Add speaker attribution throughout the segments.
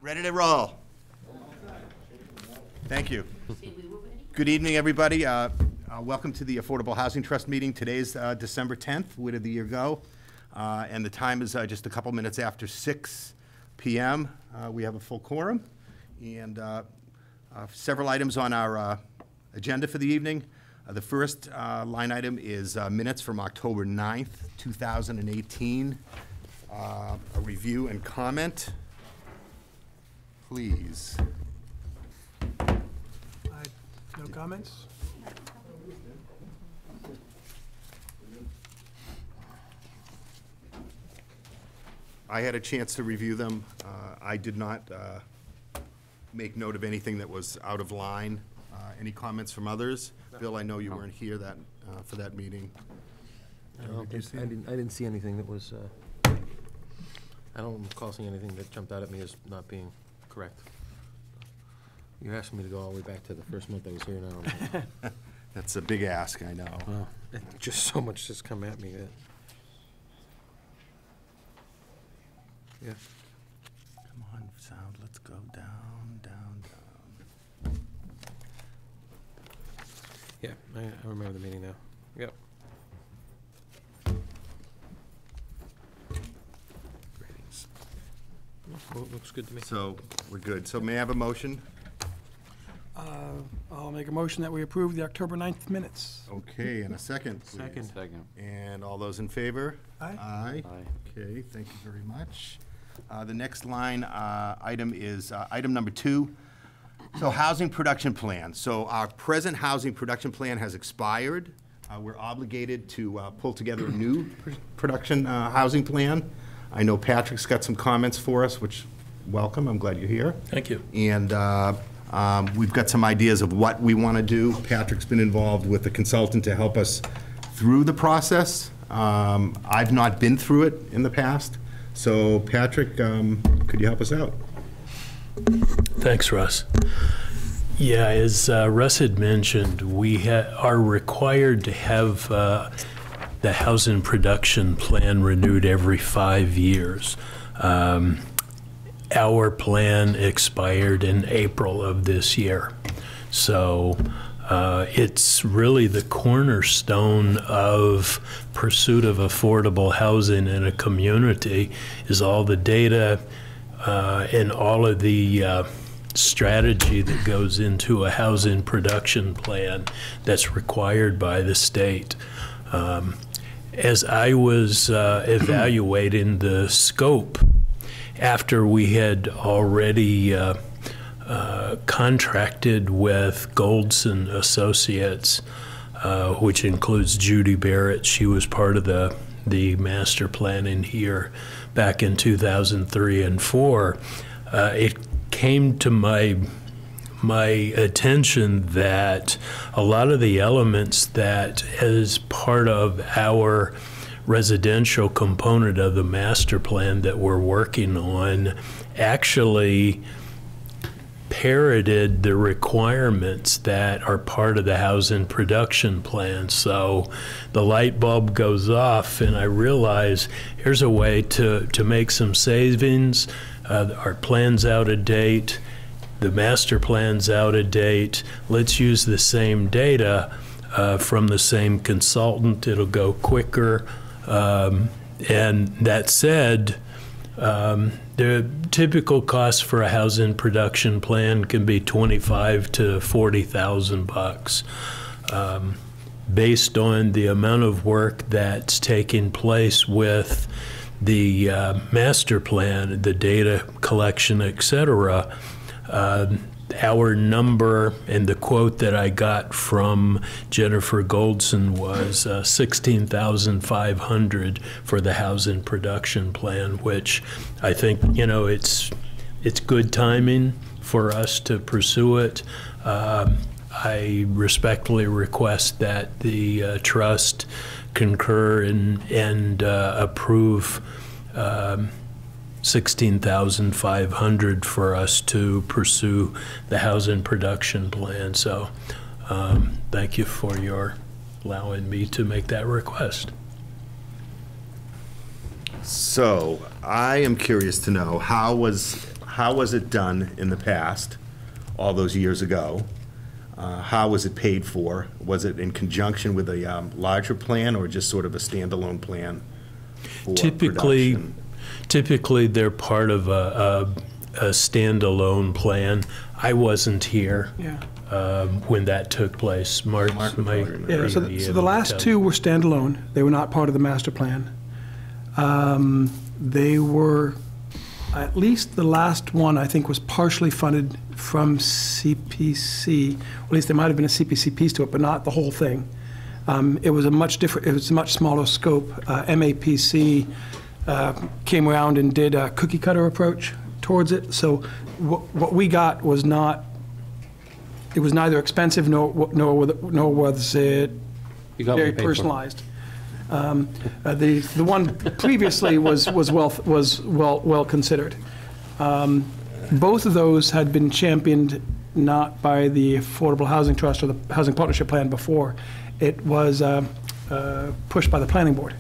Speaker 1: Ready to roll. Thank you. Good evening, everybody. Welcome to the Affordable Housing Trust meeting. Today's December 10th. Where did the year go? And the time is just a couple minutes after 6 p.m. We have a full quorum and several items on our agenda for the evening. The first line item is minutes from October 9th, 2018. A review and comment. Please.
Speaker 2: No comments?
Speaker 1: I had a chance to review them. I did not make note of anything that was out of line. Any comments from others? Bill, I know you weren't here for that meeting.
Speaker 3: I didn't see anything that was, I don't recall seeing anything that jumped out at me as not being correct. You're asking me to go all the way back to the first month I was here now.
Speaker 1: That's a big ask, I know.
Speaker 3: Well, just so much just come at me. Yeah.
Speaker 1: Come on, sound, let's go down, down, down.
Speaker 3: Yeah, I remember the meeting now. Yep.
Speaker 1: Ratings.
Speaker 3: Well, looks good to me.
Speaker 1: So, we're good. So may I have a motion?
Speaker 2: I'll make a motion that we approve the October 9th minutes.
Speaker 1: Okay, and a second, please.
Speaker 3: Second.
Speaker 1: And all those in favor?
Speaker 2: Aye.
Speaker 1: Aye. Okay, thank you very much. The next line item is item number 2. So housing production plan. So our present housing production plan has expired. We're obligated to pull together a new production housing plan. I know Patrick's got some comments for us, which, welcome, I'm glad you're here.
Speaker 4: Thank you.
Speaker 1: And we've got some ideas of what we want to do. Patrick's been involved with a consultant to help us through the process. I've not been through it in the past. So Patrick, could you help us out?
Speaker 4: Thanks, Russ. Yeah, as Russ had mentioned, we are required to have the housing production plan renewed every 5 years. Our plan expired in April of this year. So it's really the cornerstone of pursuit of affordable housing in a community is all the data and all of the strategy that goes into a housing production plan that's required by the state. As I was evaluating the scope, after we had already contracted with Goldson Associates, which includes Judy Barrett. She was part of the master planning here back in 2003 and 4. It came to my attention that a lot of the elements that as part of our residential component of the master plan that we're working on actually parroted the requirements that are part of the housing production plan. So the light bulb goes off and I realize here's a way to make some savings. Our plan's out of date. The master plan's out of date. Let's use the same data from the same consultant. It'll go quicker. And that said, the typical cost for a housing production plan can be $25,000 to $40,000, based on the amount of work that's taking place with the master plan, the data collection, et cetera. Our number and the quote that I got from Jennifer Goldson was $16,500 for the housing production plan, which I think, you know, it's good timing for us to pursue it. I respectfully request that the trust concur and approve $16,500 for us to pursue the housing production plan. So thank you for your allowing me to make that request.
Speaker 1: So I am curious to know how how was it done in the past, all those years ago? How was it paid for? Was it in conjunction with a larger plan or just sort of a standalone plan for production?
Speaker 4: Typically, they're part of a standalone plan. I wasn't here when that took place. Mark might
Speaker 2: Yeah, so
Speaker 4: be
Speaker 2: the
Speaker 4: able to
Speaker 2: last
Speaker 4: tell.
Speaker 2: two were standalone. They were not part of the master plan. They were, at least the last one, I think, was partially funded from CPC. At least there might have been a CPC piece to it, but not the whole thing. It was a much different, it was a much smaller scope. MAPC came around and did a cookie cutter approach towards it. So what we got was not, it was neither expensive nor was it
Speaker 3: You got what
Speaker 2: very
Speaker 3: you paid for.
Speaker 2: personalized. The one previously was well considered. Both of those had been championed not by the Affordable Housing Trust or the Housing Partnership Plan before. It was pushed by the Planning Board.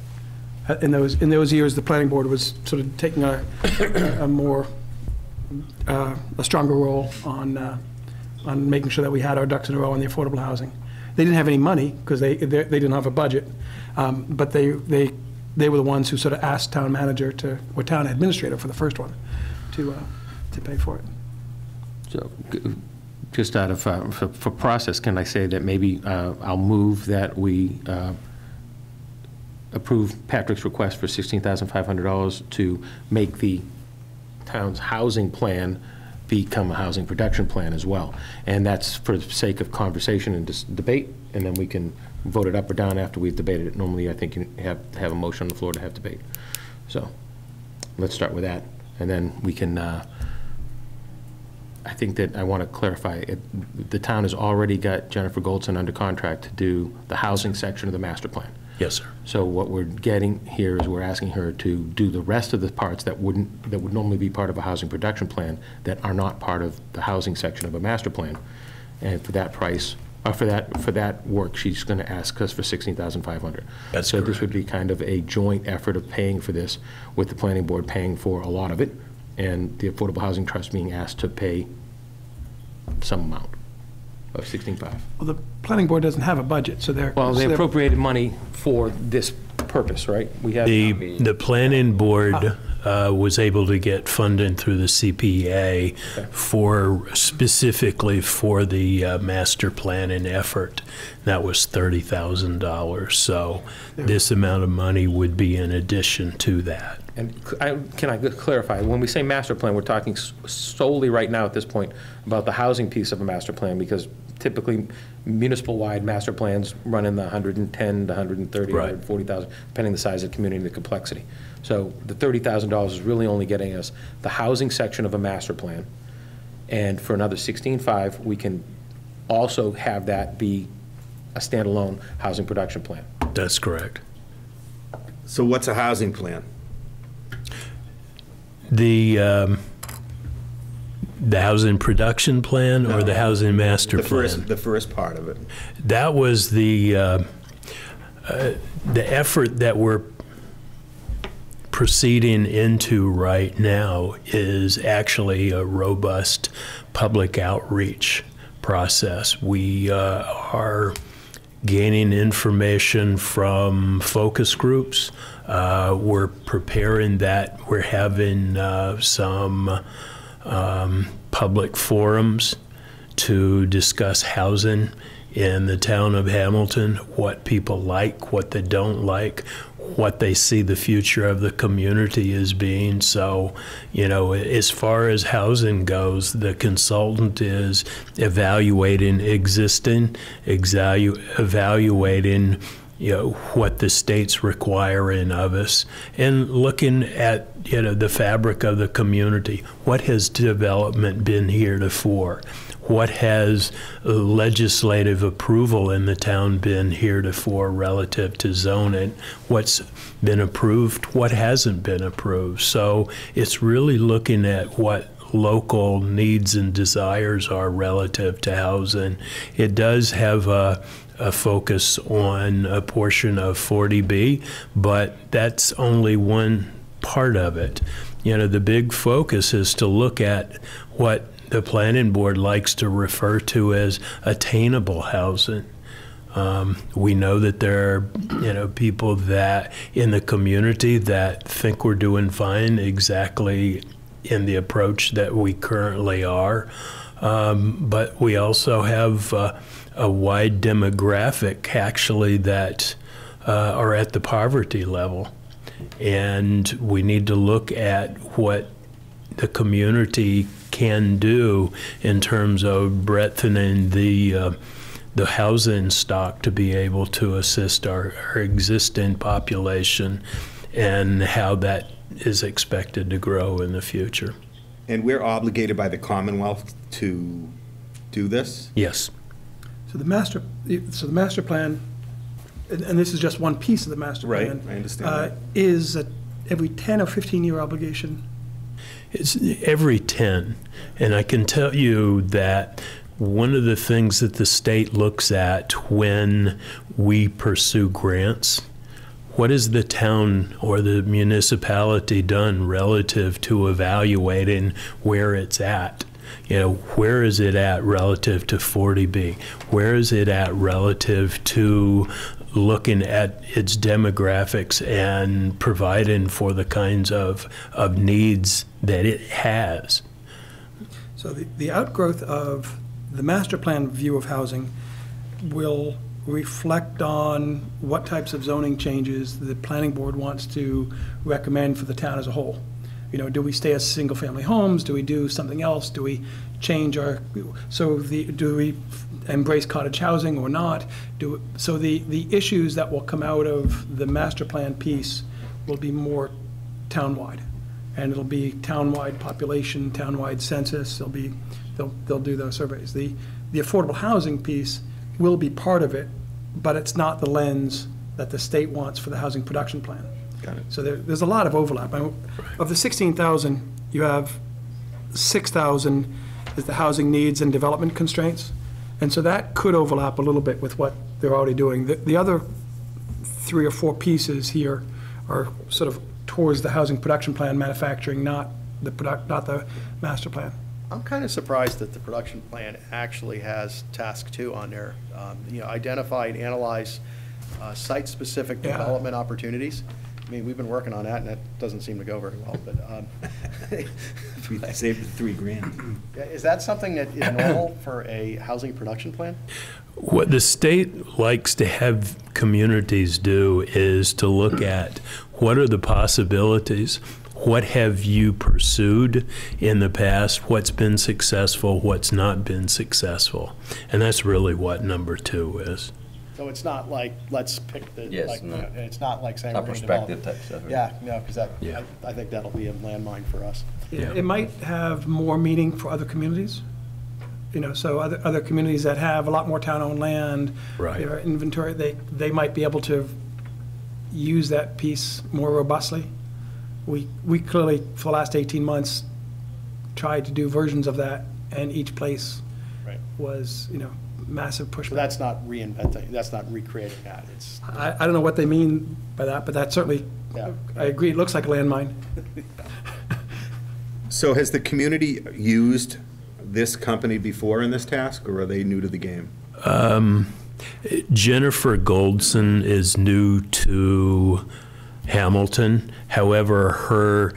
Speaker 2: In those years, the Planning Board was sort of taking a stronger role on making sure that we had our ducks in a row on the affordable housing. They didn't have any money because they didn't have a budget, but they were the ones who sort of asked town manager or town administrator for the first one to pay for it.
Speaker 3: So, just out of, for process, can I say that maybe I'll move that we approve Patrick's request for $16,500 to make the town's housing plan become a housing production plan as well. And that's for the sake of conversation and debate, and then we can vote it up or down after we've debated it. Normally, I think you have to have a motion on the floor to have debate. So let's start with that, and then we can, I think that I want to clarify, the town has already got Jennifer Goldson under contract to do the housing section of the master plan.
Speaker 4: Yes, sir.
Speaker 3: So what we're getting here is we're asking her to do the rest of the parts that would normally be part of a housing production plan that are not part of the housing section of a master plan. And for that price, for that work, she's going to ask us for $16,500.
Speaker 4: That's
Speaker 3: so this
Speaker 4: correct.
Speaker 3: would be kind of a joint effort of paying for this, with the planning board paying for a lot of it, and the Affordable Housing Trust being asked to pay some amount of $16,500.
Speaker 2: Well, the planning board doesn't have a budget, so they're.
Speaker 3: Well, they
Speaker 2: so they're-
Speaker 3: appropriated money for this purpose, right? We have
Speaker 4: The planning board was able to get funding through the CPA specifically for the master planning effort. That was $30,000. So this amount of money would be in addition to that.
Speaker 3: And can I clarify, when we say master plan, we're talking solely right now at this point about the housing piece of a master plan, because typically municipal-wide master plans run in the 110 to 130,
Speaker 4: Right.
Speaker 3: 140,000, depending the size of the community and the complexity. So the $30,000 is really only getting us the housing section of a master plan. And for another $16,500, we can also have that be a standalone housing production plan.
Speaker 4: That's correct.
Speaker 1: So what's a housing plan?
Speaker 4: The housing production plan or the housing master plan?
Speaker 1: The first part of it.
Speaker 4: That was the effort that we're proceeding into right now is actually a robust public outreach process. We are gaining information from focus groups. We're preparing that. We're having some public forums to discuss housing in the town of Hamilton, what people like, what they don't like, what they see the future of the community as being. So, you know, as far as housing goes, the consultant is evaluating existing, evaluating, you know, what the state's requiring of us, and looking at, you know, the fabric of the community. What has development been heretofore? What has legislative approval in the town been heretofore relative to zoning? What's been approved? What hasn't been approved? So it's really looking at what local needs and desires are relative to housing. It does have a focus on a portion of 40B, but that's only one part of it. the big focus is to look at what the planning board likes to refer to as attainable housing. We know that there are, people that in the community that think we're doing fine exactly in the approach that we currently are. But we also have a wide demographic, actually, that are at the poverty level. And we need to look at what the community can do in terms of breadthening the housing stock to be able to assist our existing population and how that is expected to grow in the future.
Speaker 1: And we're obligated by the Commonwealth to do this?
Speaker 4: Yes.
Speaker 2: So the master plan, and this is just one piece of the master
Speaker 1: Right,
Speaker 2: plan.
Speaker 1: I understand that.
Speaker 2: Is every 10 or 15-year obligation.
Speaker 4: It's every 10. And I can tell you that one of the things that the state looks at when we pursue grants, what has the town or the municipality done relative to evaluating where it's at? Where is it at relative to 40B? Where is it at relative to looking at its demographics and providing for the kinds of needs that it has?
Speaker 2: So the outgrowth of the master plan view of housing will reflect on what types of zoning changes the planning board wants to recommend for the town as a whole. Do we stay as single-family homes? Do we do something else? Do we change do we embrace cottage housing or not? So the issues that will come out of the master plan piece will be more townwide. And it'll be townwide population, townwide census. They'll do those surveys. The affordable housing piece will be part of it, but it's not the lens that the state wants for the housing production plan.
Speaker 1: Got it.
Speaker 2: So there's a lot of overlap. Of the 16,000, you have 6,000 is the housing needs and development constraints. And so that could overlap a little bit with what they're already doing. The other 3 or 4 pieces here are sort of towards the housing production plan, manufacturing, not the master plan.
Speaker 5: I'm kind of surprised that the production plan actually has task 2 on there. Identify and analyze site-specific
Speaker 2: Yeah.
Speaker 5: development opportunities. I mean, we've been working on that, and that doesn't seem to go very well, but.
Speaker 1: We saved $3,000.
Speaker 5: Is that something that is normal for a housing production plan?
Speaker 4: What the state likes to have communities do is to look at what are the possibilities, what have you pursued in the past, what's been successful, what's not been successful. And that's really what number 2 is.
Speaker 5: So it's not like, let's pick the.
Speaker 6: Yes,
Speaker 5: like,
Speaker 6: no.
Speaker 5: It's not like saying
Speaker 6: A
Speaker 5: we're going to develop.
Speaker 6: perspective type stuff.
Speaker 5: Yeah, no, because
Speaker 4: Yeah.
Speaker 5: I think that'll be a landmine for us.
Speaker 4: Yeah.
Speaker 2: It might have more meaning for other communities. So other communities that have a lot more town-owned land.
Speaker 4: Right.
Speaker 2: Their inventory, they might be able to use that piece more robustly. We clearly, for the last 18 months, tried to do versions of that, and each place
Speaker 5: Right.
Speaker 2: was, massive pushback.
Speaker 5: So that's not reinventing, that's not recreating that. It's,
Speaker 2: I don't know what they mean by that, but that certainly,
Speaker 5: yeah.
Speaker 2: I agree, it looks like a landmine.
Speaker 1: So has the community used this company before in this task, or are they new to the game?
Speaker 4: Jennifer Goldson is new to Hamilton. However, her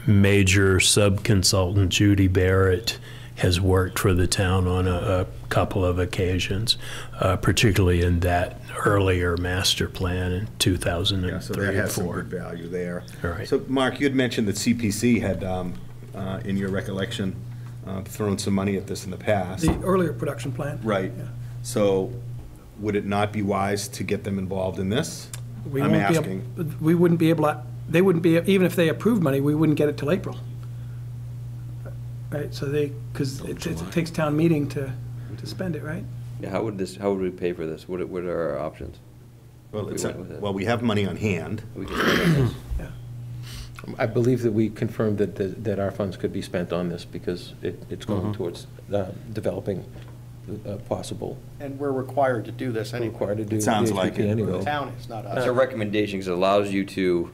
Speaker 4: major sub-consultant, Judy Barrett, has worked for the town on a couple of occasions, particularly in that earlier master plan in 2003
Speaker 1: Yeah, so that
Speaker 4: and
Speaker 1: has some
Speaker 4: 4.
Speaker 1: good value there.
Speaker 4: All right.
Speaker 1: So, Mark, you had mentioned that CPC had, in your recollection, thrown some money at this in the past.
Speaker 2: The earlier production plan.
Speaker 1: Right.
Speaker 2: Yeah.
Speaker 1: So would it not be wise to get them involved in this?
Speaker 2: We
Speaker 1: I'm
Speaker 2: won't be
Speaker 1: asking.
Speaker 2: we wouldn't be able to, they wouldn't be, even if they approved money, we wouldn't get it till April. Right, so because it takes town meeting to spend it, right?
Speaker 6: Yeah, how would we pay for this? What are our options?
Speaker 1: Well,
Speaker 6: We
Speaker 1: it's,
Speaker 6: went with it.
Speaker 1: well, we have money on hand.
Speaker 6: We can spend on this.
Speaker 2: Yeah.
Speaker 3: I believe that we confirmed that our funds could be spent on this because it's going towards developing possible.
Speaker 5: And we're required to do this anyway.
Speaker 3: Required to do.
Speaker 1: It sounds
Speaker 3: the
Speaker 1: like
Speaker 3: HPP
Speaker 1: it.
Speaker 3: anyway.
Speaker 5: The town is not
Speaker 6: It's
Speaker 5: us.
Speaker 6: a recommendation because it allows you to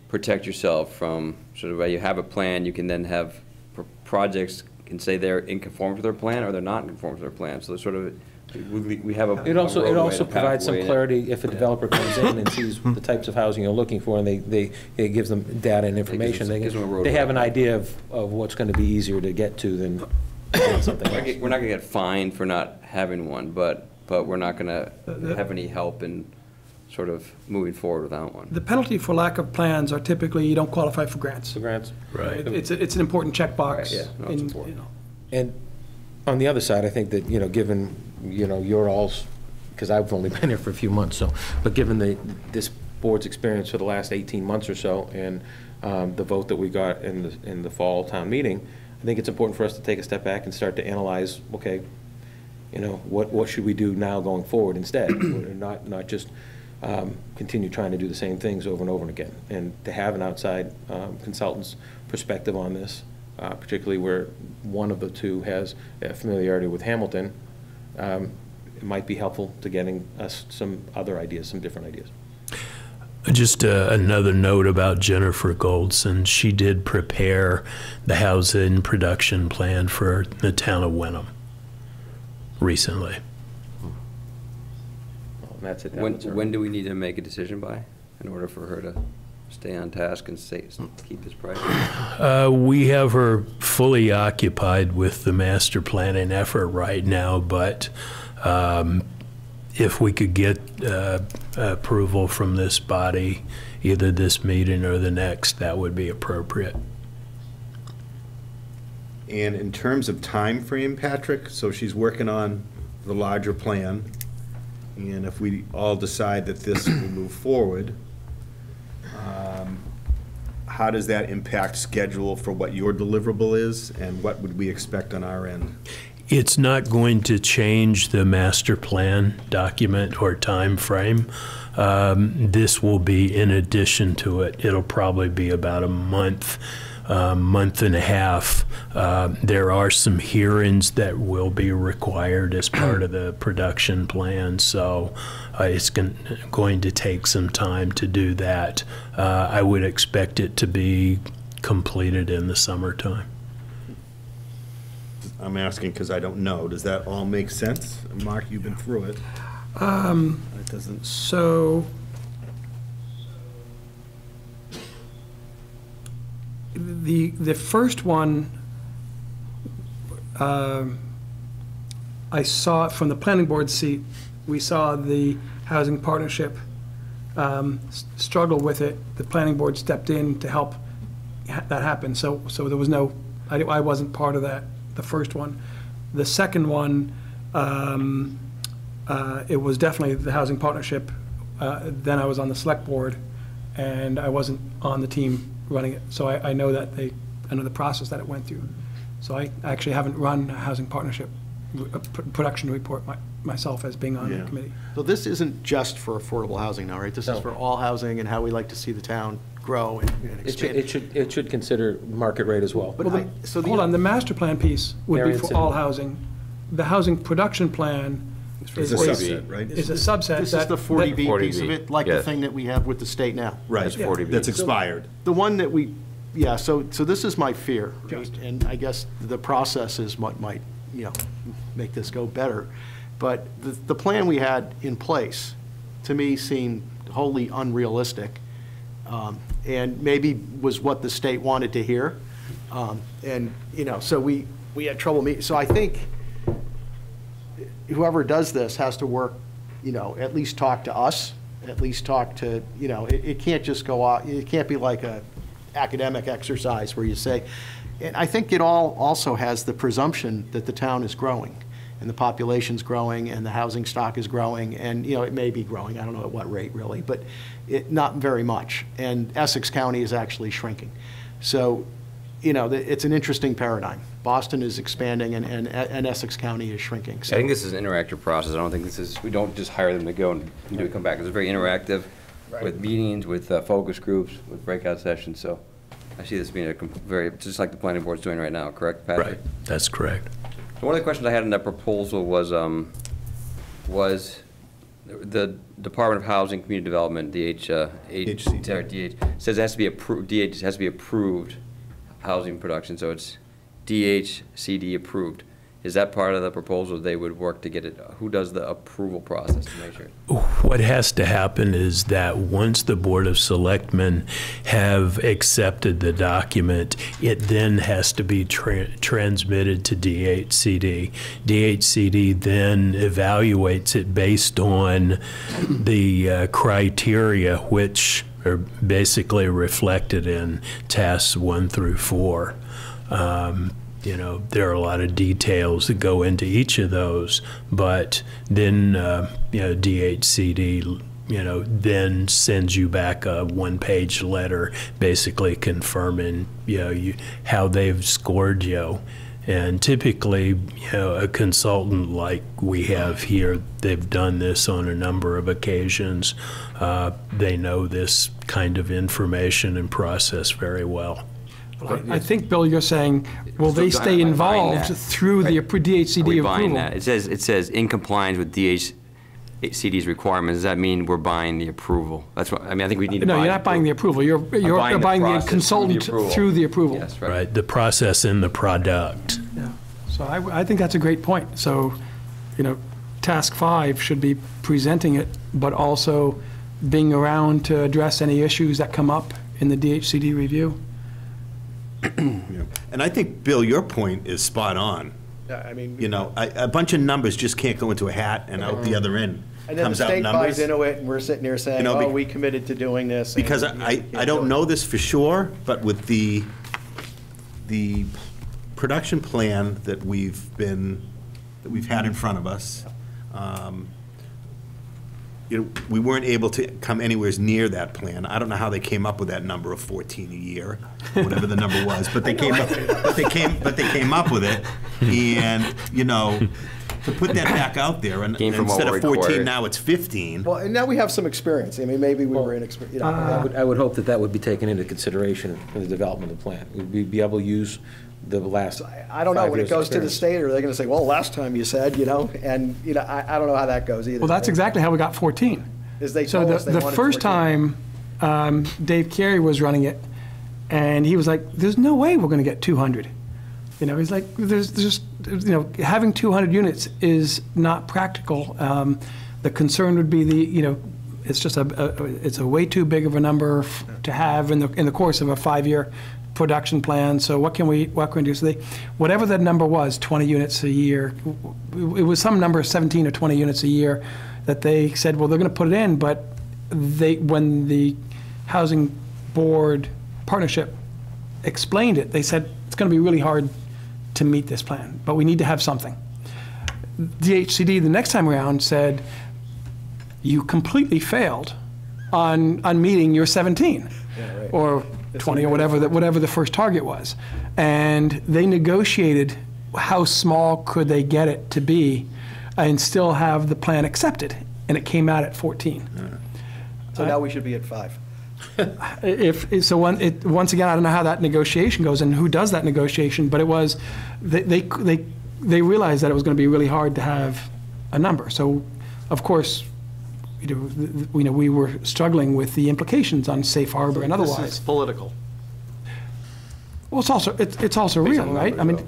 Speaker 6: protect yourself from sort of, you have a plan, you can then have projects can say they're in conformity with their plan or they're not in conformity with their plan. So sort of, we have a.
Speaker 3: It also
Speaker 6: roadway, a
Speaker 3: provides some
Speaker 6: pathway.
Speaker 3: clarity if a developer comes in and sees the types of housing you're looking for, and it gives them data and information.
Speaker 6: gives them a
Speaker 3: They have an
Speaker 6: roadway.
Speaker 3: idea of what's going to be easier to get to than something else.
Speaker 6: We're not gonna get fined for not having one, but we're not gonna have any help in sort of moving forward without one.
Speaker 2: The penalty for lack of plans are typically you don't qualify for grants.
Speaker 3: So grants.
Speaker 4: Right.
Speaker 2: It's an important checkbox.
Speaker 6: Right, yeah. No, it's
Speaker 2: in,
Speaker 6: important.
Speaker 2: you know.
Speaker 3: And on the other side, I think that, given, your all's, because I've only been here for a few months, so, but given this board's experience for the last 18 months or so, and the vote that we got in the fall town meeting, I think it's important for us to take a step back and start to analyze, okay, what should we do now going forward instead? Not just continue trying to do the same things over and over again. And to have an outside consultant's perspective on this, particularly where one of the two has familiarity with Hamilton, it might be helpful to getting us some other ideas, some different ideas.
Speaker 4: Just another note about Jennifer Goldson. She did prepare the housing production plan for the town of Wenham recently.
Speaker 3: And that's it.
Speaker 6: When do we need to make a decision by in order for her to stay on task and keep this price?
Speaker 4: We have her fully occupied with the master planning effort right now, but if we could get approval from this body, either this meeting or the next, that would be appropriate.
Speaker 1: And in terms of time frame, Patrick, so she's working on the larger plan, and if we all decide that this will move forward, how does that impact schedule for what your deliverable is, and what would we expect on our end?
Speaker 4: It's not going to change the master plan document or time frame. This will be in addition to it. It'll probably be about a month, month and a half. There are some hearings that will be required as part of the production plan, so it's going to take some time to do that. I would expect it to be completed in the summertime.
Speaker 1: I'm asking because I don't know. Does that all make sense? Mark, you've been through it. It doesn't.
Speaker 2: So the first one, I saw from the planning board seat, we saw the housing partnership struggle with it. The planning board stepped in to help that happen. So there was no, I wasn't part of that, the first one. The second one, it was definitely the housing partnership. Then I was on the select board, and I wasn't on the team running it. So I know that I know the process that it went through. So I actually haven't run a housing partnership production report myself as being on the committee.
Speaker 5: So this isn't just for affordable housing now, right? This is
Speaker 3: No.
Speaker 5: for all housing and how we like to see the town grow and expand.
Speaker 3: It should consider market rate as well.
Speaker 5: But
Speaker 2: Well,
Speaker 5: so
Speaker 2: hold on, the master plan piece would be
Speaker 3: Variance
Speaker 2: for all
Speaker 3: and-
Speaker 2: housing. The housing production plan
Speaker 1: It's a subset, right?
Speaker 2: is a subset.
Speaker 5: This is
Speaker 2: that-
Speaker 5: the 40B piece of
Speaker 7: 40B,
Speaker 5: it, like the
Speaker 7: yeah.
Speaker 5: thing that we have with the state now.
Speaker 1: Right,
Speaker 7: That's 40B.
Speaker 1: that's expired.
Speaker 5: The one that we, yeah, so this is my fear, right?
Speaker 2: Just.
Speaker 5: And I guess the process is what might, make this go better. But the plan we had in place, to me, seemed wholly unrealistic, and maybe was what the state wanted to hear. So we had trouble so I think whoever does this has to work, at least talk to us, at least talk to, it can't just go out, it can't be like a academic exercise where you say, and I think it all also has the presumption that the town is growing, and the population's growing, and the housing stock is growing, and, it may be growing, I don't know at what rate really, but not very much. And Essex County is actually shrinking. So, it's an interesting paradigm. Boston is expanding, and Essex County is shrinking.
Speaker 6: I think this is an interactive process. I don't think we don't just hire them to go and do it, come back. It's very interactive with meetings, with focus groups, with breakout sessions. So I see this being just like the planning board's doing right now, correct, Patrick?
Speaker 4: Right, that's correct.
Speaker 6: So one of the questions I had in that proposal was the Department of Housing and Community Development, DH, says it has to be approved, DH has to be approved housing production, so it's DHCD approved. Is that part of the proposal? They would work to get it, who does the approval process to make sure?
Speaker 4: What has to happen is that once the Board of Selectmen have accepted the document, it then has to be transmitted to DHCD. DHCD then evaluates it based on the criteria which are basically reflected in tasks 1 through 4. You know, there are a lot of details that go into each of those, but then, you know, DHCD, you know, then sends you back a 1-page letter basically confirming, you know, how they've scored you. And typically, you know, a consultant like we have here, they've done this on a number of occasions. They know this kind of information and process very well.
Speaker 2: I think, Bill, you're saying, will they stay involved through the DHCD approval?
Speaker 6: It says in compliance with DHCD's requirements. Does that mean we're buying the approval? That's what, I mean, I think we need to buy.
Speaker 2: No, you're not buying the approval. You're buying the consultant through the approval.
Speaker 6: Yes,
Speaker 4: Right, the process and the product.
Speaker 2: Yeah. So I think that's a great point. So, you know, task 5 should be presenting it, but also being around to address any issues that come up in the DHCD review.
Speaker 1: And I think, Bill, your point is spot on.
Speaker 5: I mean.
Speaker 1: You know, a bunch of numbers just can't go into a hat and out the other end
Speaker 5: And then the
Speaker 1: comes out
Speaker 5: state buys
Speaker 1: numbers.
Speaker 5: into it, and we're sitting here saying,
Speaker 1: You know,
Speaker 5: oh, we committed to doing this. and
Speaker 1: Because
Speaker 5: you
Speaker 1: I
Speaker 5: can't
Speaker 1: don't
Speaker 5: do it.
Speaker 1: know this for sure, but with the production plan that we've had in front of us, you know, we weren't able to come anywhere near that plan. I don't know how they came up with that number of 14 a year, whatever the number was, but they came up with it. And, you know, to put that back out there, and
Speaker 6: Came from what
Speaker 1: instead
Speaker 6: we
Speaker 1: of 14,
Speaker 6: required.
Speaker 1: now it's 15.
Speaker 5: Well, and now we have some experience. I mean, maybe we were inexperienced, you know.
Speaker 3: I would hope that that would be taken into consideration in the development of the plan. We'd be able to use the last
Speaker 5: I don't know,
Speaker 3: 5
Speaker 5: when it
Speaker 3: years'
Speaker 5: goes to the
Speaker 3: experience.
Speaker 5: state, are they gonna say, well, last time you said, you know, and, you know, I don't know how that goes either.
Speaker 2: Well, that's exactly how we got 14.
Speaker 5: Is they
Speaker 2: So
Speaker 5: told us they
Speaker 2: the
Speaker 5: wanted
Speaker 2: first
Speaker 5: 14.
Speaker 2: time, Dave Carey was running it, and he was like, there's no way we're going to get 200. You know, he's like, there's just, you know, having 200 units is not practical. The concern would be you know, it's just it's a way too big of a number to have in the course of a 5-year production plan. So what can we do? So whatever that number was, 20 units a year, it was some number, 17 or 20 units a year, that they said, well, they're going to put it in, but when the Housing Board Partnership explained it, they said, it's going to be really hard to meet this plan, but we need to have something. DHCD, the next time around, said, you completely failed on meeting your 17, or 20, or whatever the first target was. And they negotiated how small could they get it to be and still have the plan accepted, and it came out at 14.
Speaker 5: So now we should be at 5.
Speaker 2: Once again, I don't know how that negotiation goes and who does that negotiation, but it was, they realized that it was going to be really hard to have a number. So, of course, you know, we were struggling with the implications on safe harbor and otherwise.
Speaker 5: This is political.
Speaker 2: Well, it's also real, right? I mean,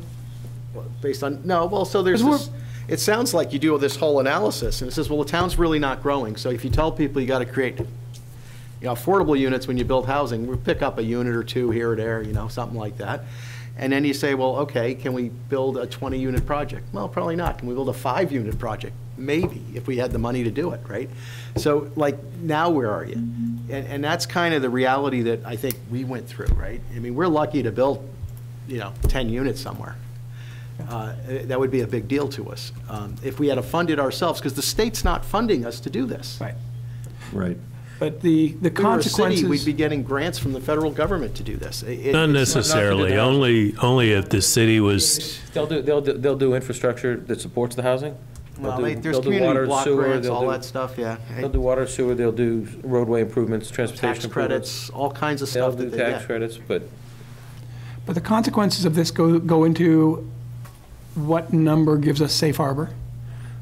Speaker 5: Based on, no, well, so there's
Speaker 2: Because
Speaker 5: this, it sounds like you do this whole analysis, and it says, well, the town's really not growing, so if you tell people you got to create, you know, affordable units when you build housing, we pick up a unit or two here or there, you know, something like that. And then you say, well, okay, can we build a 20-unit project? Well, probably not. Can we build a 5-unit project? Maybe, if we had the money to do it, right? So, like, now where are you? And that's kind of the reality that I think we went through, right? I mean, we're lucky to build, you know, 10 units somewhere. That would be a big deal to us. If we had to fund it ourselves, because the state's not funding us to do this.
Speaker 2: right.
Speaker 1: Right.
Speaker 2: But the
Speaker 5: If we were a
Speaker 2: consequences.
Speaker 5: city, we'd be getting grants from the federal government to do this.
Speaker 4: Not necessarily, only if the city was,
Speaker 3: They'll do infrastructure that supports the housing.
Speaker 5: Well,
Speaker 3: They'll do-
Speaker 5: there's
Speaker 3: they'll do
Speaker 5: community
Speaker 3: water,
Speaker 5: block
Speaker 3: sewer,
Speaker 5: grants,
Speaker 3: they'll
Speaker 5: all
Speaker 3: do-
Speaker 5: that stuff, yeah.
Speaker 3: They'll do water, sewer, they'll do roadway improvements, transportation
Speaker 5: Tax
Speaker 3: improvements.
Speaker 5: credits, all kinds of
Speaker 3: They'll
Speaker 5: stuff
Speaker 3: do
Speaker 5: that they
Speaker 3: tax
Speaker 5: get.
Speaker 3: credits, but
Speaker 2: But the consequences of this go into what number gives us safe harbor.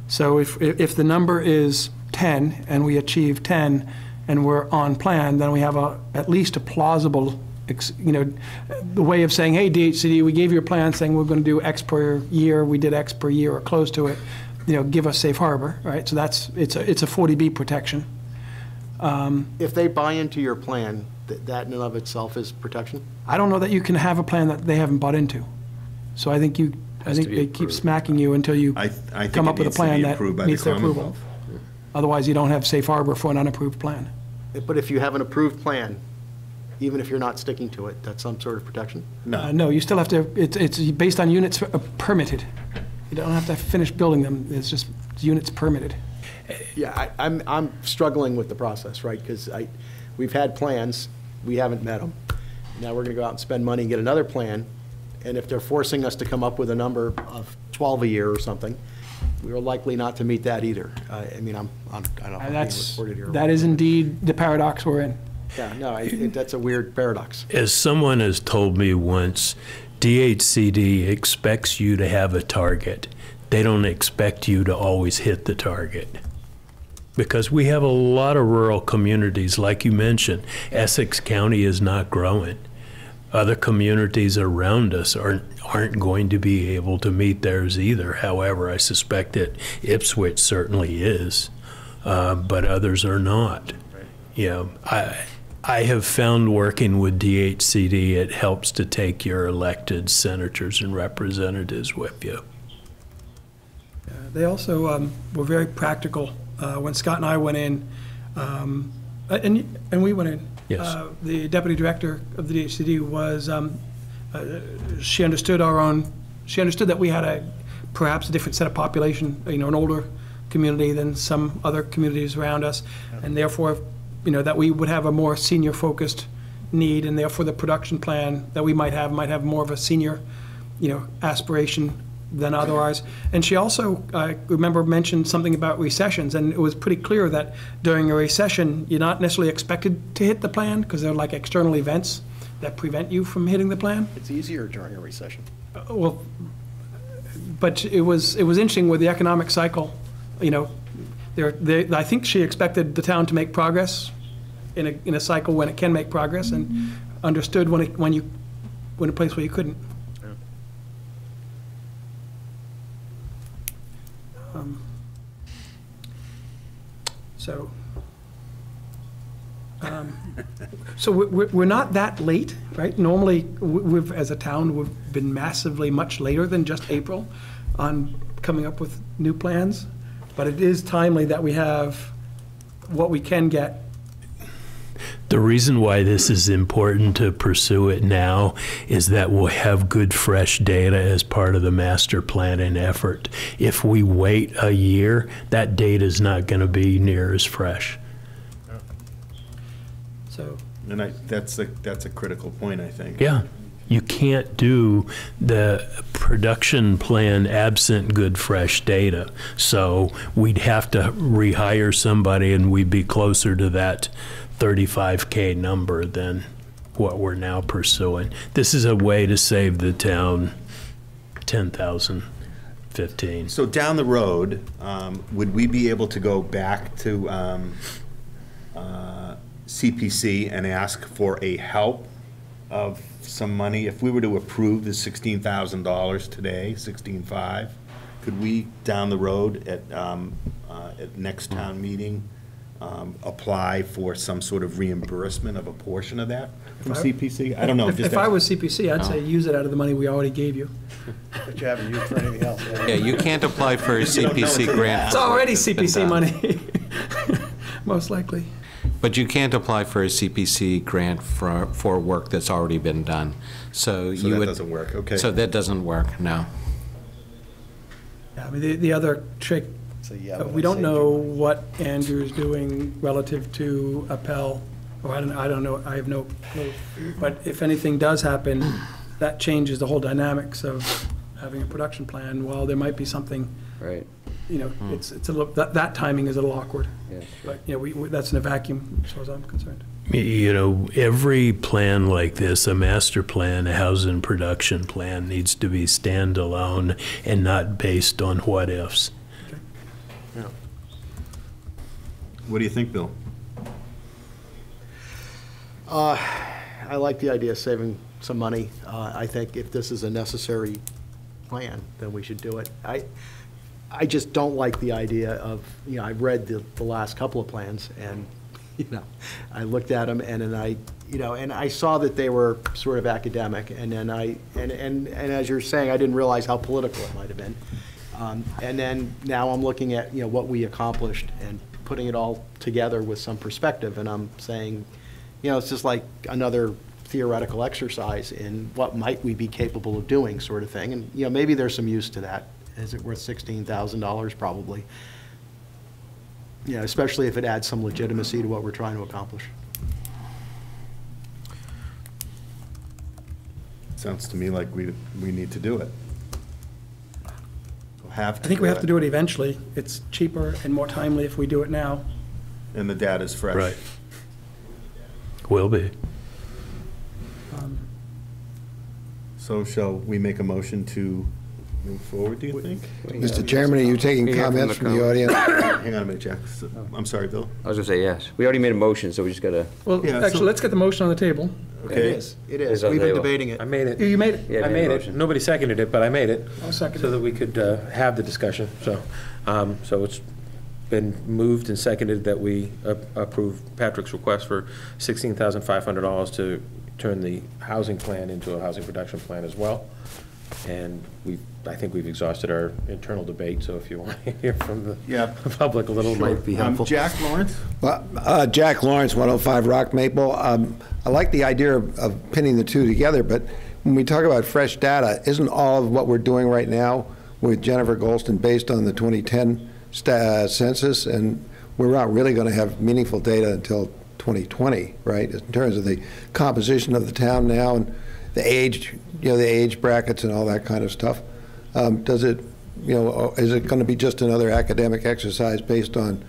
Speaker 2: So if the number is 10 and we achieve 10 and we're on plan, then we have at least a plausible, the way of saying, hey, DHCD, we gave you a plan saying we're going to do X per year, we did X per year or close to it, give us safe harbor, right? So it's a 40B protection.
Speaker 5: If they buy into your plan, that in and of itself is protection?
Speaker 2: I don't know that you can have a plan that they haven't bought into. So I think they keep smacking you until you
Speaker 1: I think
Speaker 2: come
Speaker 1: it
Speaker 2: up with a
Speaker 1: needs to
Speaker 2: plan
Speaker 1: be
Speaker 2: that
Speaker 1: approved by the
Speaker 2: meets their approval.
Speaker 1: Commonwealth.
Speaker 2: Otherwise, you don't have safe harbor for an unapproved plan.
Speaker 5: But if you have an approved plan, even if you're not sticking to it, that's some sort of protection?
Speaker 2: No, you still have to, it's based on units permitted. You don't have to finish building them, it's just units permitted.
Speaker 5: Yeah, I'm struggling with the process, right? Because we've had plans, we haven't met them. Now we're going to go out and spend money and get another plan, and if they're forcing us to come up with a number of 12 a year or something, we're likely not to meet that either. I don't know if I'm being recorded here.
Speaker 2: That is indeed the paradox we're in.
Speaker 5: Yeah, no, that's a weird paradox.
Speaker 4: As someone has told me once, DHCD expects you to have a target. They don't expect you to always hit the target. Because we have a lot of rural communities, like you mentioned. Essex County is not growing. Other communities around us aren't going to be able to meet theirs either. However, I suspect that Ipswich certainly is, but others are not. I have found working with DHCD, it helps to take your elected senators and representatives with you.
Speaker 2: They also were very practical. When Scott and I went in, and we went in,
Speaker 4: Yes.
Speaker 2: The deputy director of the DHCD was, she understood that we had perhaps a different set of population, an older community than some other communities around us, and therefore, that we would have a more senior-focused need, and therefore the production plan that we might have more of a senior, aspiration than otherwise. And she also, I remember, mentioned something about recessions, and it was pretty clear that during a recession, you're not necessarily expected to hit the plan, because they're like external events that prevent you from hitting the plan.
Speaker 5: It's easier during a recession.
Speaker 2: Well, but it was interesting with the economic cycle, I think she expected the town to make progress in a cycle when it can make progress, and understood when a place where you couldn't. So we're not that late, right? Normally, as a town, we've been massively much later than just April on coming up with new plans. But it is timely that we have what we can get.
Speaker 4: The reason why this is important to pursue it now is that we'll have good, fresh data as part of the master planning effort. If we wait a year, that data is not going to be near as fresh.
Speaker 2: So,
Speaker 1: And that's a critical point, I think.
Speaker 4: Yeah. You can't do the production plan absent good, fresh data. So we'd have to rehire somebody, and we'd be closer to that 35K number than what we're now pursuing. This is a way to save the town 10,000, 15.
Speaker 1: So down the road, would we be able to go back to CPC and ask for a help of some money? If we were to approve the $16,000 today, $16,500, could we, down the road at next town meeting, apply for some sort of reimbursement of a portion of that from CPC? I don't know.
Speaker 2: if I was CPC, I'd say use it out of the money we already gave you.
Speaker 5: But you haven't used for anything else.
Speaker 3: Yeah, you can't apply for a CPC grant.
Speaker 2: It's already CPC money, most likely.
Speaker 3: But you can't apply for a CPC grant for work that's already been done. So you
Speaker 1: that
Speaker 3: would.
Speaker 1: doesn't work, okay.
Speaker 3: So that doesn't work, no.
Speaker 2: Yeah, I mean, the other trick, we don't know what Andrew's doing relative to Appel, or I don't know, I have no clue. But if anything does happen, that changes the whole dynamics of having a production plan. While there might be something,
Speaker 6: Right.
Speaker 2: it's a little, that timing is a little awkward.
Speaker 6: Yeah, sure.
Speaker 2: But, that's in a vacuum, as far as I'm concerned.
Speaker 4: Every plan like this, a master plan, a housing production plan, needs to be standalone and not based on what ifs.
Speaker 1: What do you think, Bill?
Speaker 5: I like the idea of saving some money. I think if this is a necessary plan, then we should do it. I just don't like the idea of, you know, I've read the last couple of plans, and, you know, I looked at them, and then and I saw that they were sort of academic, and then and as you're saying, I didn't realize how political it might have been. And then now I'm looking at, you know, what we accomplished and putting it all together with some perspective, and I'm saying, you know, it's just like another theoretical exercise in what might we be capable of doing, sort of thing. And, you know, maybe there's some use to that. Is it worth $16,000? Probably. Yeah, especially if it adds some legitimacy to what we're trying to accomplish.
Speaker 1: Sounds to me like we need to do it.
Speaker 2: I think we have to do it eventually. It's cheaper and more timely if we do it now.
Speaker 1: And the data's fresh.
Speaker 4: Right. Will be.
Speaker 1: So shall we make a motion to move forward, do you think?
Speaker 7: Mr. Chairman, are you taking
Speaker 6: We hear from
Speaker 7: comments
Speaker 6: the
Speaker 7: from the audience?
Speaker 1: Hang on a minute, Jack. I'm sorry, Bill?
Speaker 6: I was gonna say yes. We already made a motion, so we just gotta,
Speaker 2: Well,
Speaker 1: Yeah, so-
Speaker 2: actually, let's get the motion on the table.
Speaker 1: Okay.
Speaker 5: It is.
Speaker 6: It's on
Speaker 5: We've
Speaker 6: the
Speaker 5: been
Speaker 6: table.
Speaker 5: debating it.
Speaker 3: I made it.
Speaker 2: You made it?
Speaker 6: yeah,
Speaker 3: I
Speaker 6: made
Speaker 3: made
Speaker 6: a
Speaker 3: it.
Speaker 6: motion.
Speaker 3: Nobody seconded it, but I made it.
Speaker 2: I'll second
Speaker 3: So
Speaker 2: it.
Speaker 3: that we could have the discussion. So it's been moved and seconded that we approve Patrick's request for $16,500 to turn the housing plan into a housing production plan as well. And I think we've exhausted our internal debate, so if you want to hear from the
Speaker 1: Yeah.
Speaker 3: public a little, might be helpful.
Speaker 1: Jack Lawrence?
Speaker 7: Well, Jack Lawrence, 105 Rock Maple. I like the idea of pinning the two together, but when we talk about fresh data, isn't all of what we're doing right now with Jennifer Golston based on the 2010 census? And we're not really going to have meaningful data until 2020, right, in terms of the composition of the town now and the age, you know, the age brackets and all that kind of stuff. Does it, you know, is it going to be just another academic exercise based on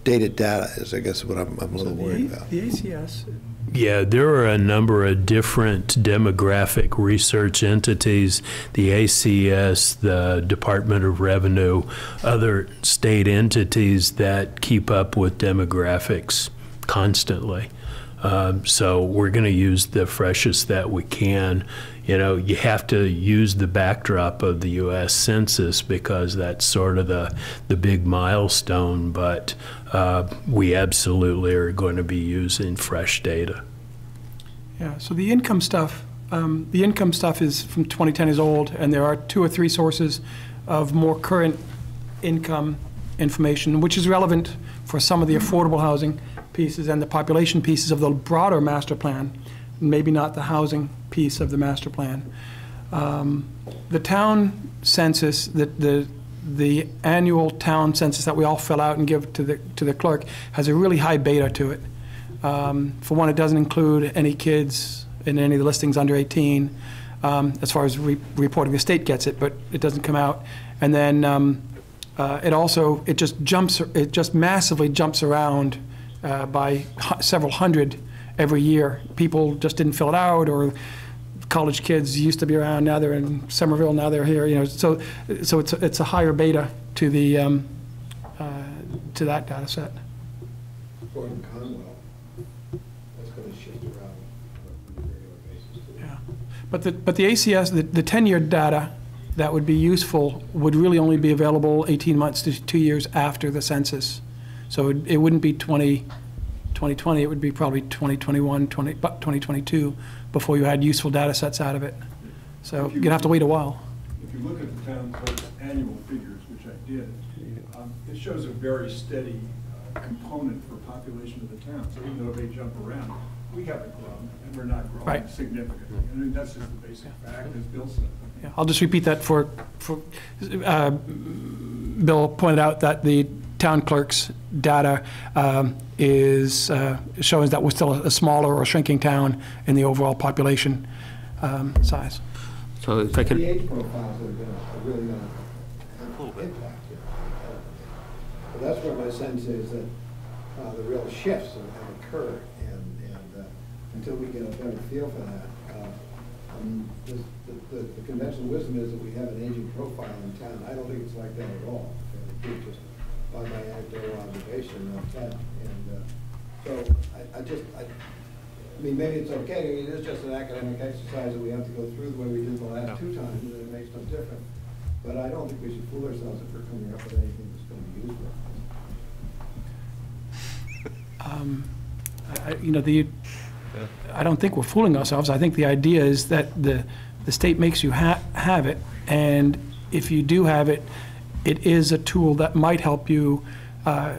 Speaker 7: dated data is, I guess, what I'm a little worried about.
Speaker 2: The ACS,
Speaker 4: Yeah, there are a number of different demographic research entities, the ACS, the Department of Revenue, other state entities that keep up with demographics constantly. So we're going to use the freshest that we can. You know, you have to use the backdrop of the U.S. Census because that's sort of the big milestone, but we absolutely are going to be using fresh data.
Speaker 2: yeah, so the income stuff is from 2010 is old, and there are 2 or 3 sources of more current income information, which is relevant for some of the affordable housing pieces and the population pieces of the broader master plan, maybe not the housing piece of the master plan. The town census, the annual town census that we all fill out and give to the clerk has a really high beta to it. For one, it doesn't include any kids in any of the listings under 18, as far as reporting the state gets it, but it doesn't come out. And then it just massively jumps around by several hundred every year. People just didn't fill it out, or college kids used to be around, now they're in Somerville, now they're here. You know, so it's a higher beta to the to that data set.
Speaker 7: Gordon Conwell, that's going to shift around on a regular basis too.
Speaker 2: Yeah, but the ACS, the 10-year data that would be useful would really only be available 18 months to 2 years after the census. So it wouldn't be 2020, it would be probably 2021, 2022 before you had useful data sets out of it. So you'd have to wait a while.
Speaker 8: If you look at the town clerk's annual figures, which I did, it shows a very steady component for population of the town. So even though they jump around, we haven't grown, and we're not growing
Speaker 2: Right.
Speaker 8: significantly. I mean, that's just the basic fact, as Bill said.
Speaker 2: Yeah, I'll just repeat that for Bill pointed out that the town clerk's data is showing that we're still a smaller or shrinking town in the overall population size.
Speaker 3: So if I could.
Speaker 7: The age profiles have been really going to impact here. But that's where my sense is that the real shifts have occurred, and until we get a better feel for that, the conventional wisdom is that we have an aging profile in town. I don't think it's like that at all. Just by my anecdotal observation. information on 10. And so I mean, maybe it's okay, I mean, it is just an academic exercise that we have to go through the way we did the last 2 times, and it makes no difference. But I don't think we should fool ourselves if we're coming up with anything that's going to be useful.
Speaker 2: I don't think we're fooling ourselves. I think the idea is that the state makes you have it, and if you do have it, it is a tool that might help you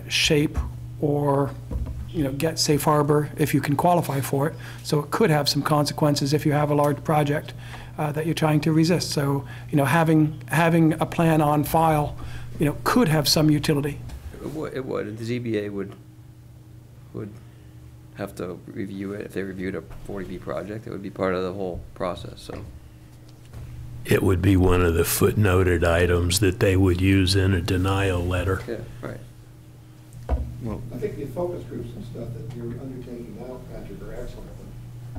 Speaker 2: shape or, get safe harbor if you can qualify for it. So it could have some consequences if you have a large project that you're trying to resist. So, having a plan on file, could have some utility.
Speaker 6: It would. The ZBA would have to review it. If they reviewed a 40B project, it would be part of the whole process, so.
Speaker 4: It would be one of the footnoted items that they would use in a denial letter.
Speaker 6: Yeah, right.
Speaker 7: I think the focus groups and stuff that you're undertaking now, Patrick, are excellent. But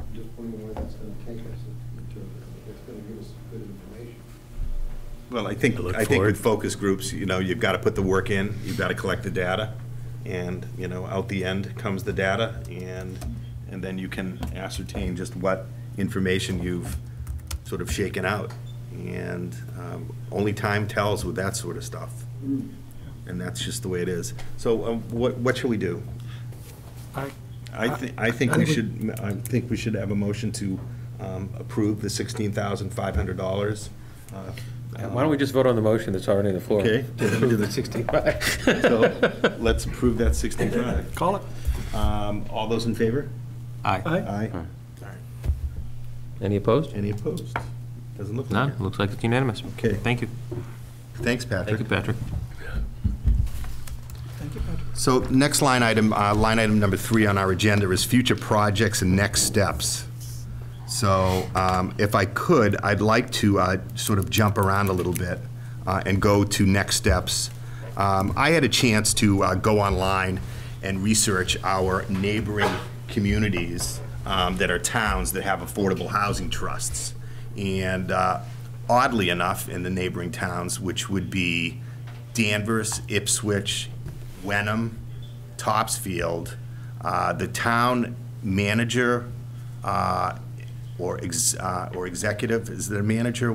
Speaker 7: I'm just wondering where that's going to take us in terms of, if it's going to give us good information.
Speaker 1: Well, I think with focus groups, you've got to put the work in, you've got to collect the data, and, out the end comes the data, and then you can ascertain just what information you've sort of shaken out. And only time tells with that sort of stuff. And that's just the way it is. So what should we do? I think we should have a motion to approve the $16,500.
Speaker 3: Why don't we just vote on the motion that's already on the floor?
Speaker 1: Okay.
Speaker 3: To approve the 65.
Speaker 1: So let's approve that 65.
Speaker 2: Call it.
Speaker 1: All those in favor?
Speaker 3: Aye.
Speaker 1: Aye.
Speaker 3: Any opposed?
Speaker 1: Any opposed? Doesn't look like
Speaker 3: None.
Speaker 1: it.
Speaker 3: Looks like it's unanimous.
Speaker 1: Okay.
Speaker 3: Thank you.
Speaker 1: Thanks, Patrick.
Speaker 3: Thank you, Patrick.
Speaker 2: Thank you, Patrick.
Speaker 1: So next line item number 3 on our agenda is future projects and next steps. So if I could, I'd like to sort of jump around a little bit and go to next steps. I had a chance to go online and research our neighboring communities that are towns that have affordable housing trusts. And oddly enough, in the neighboring towns, which would be Danvers, Ipswich, Wenham, Topsfield, the town manager or executive, is there a manager?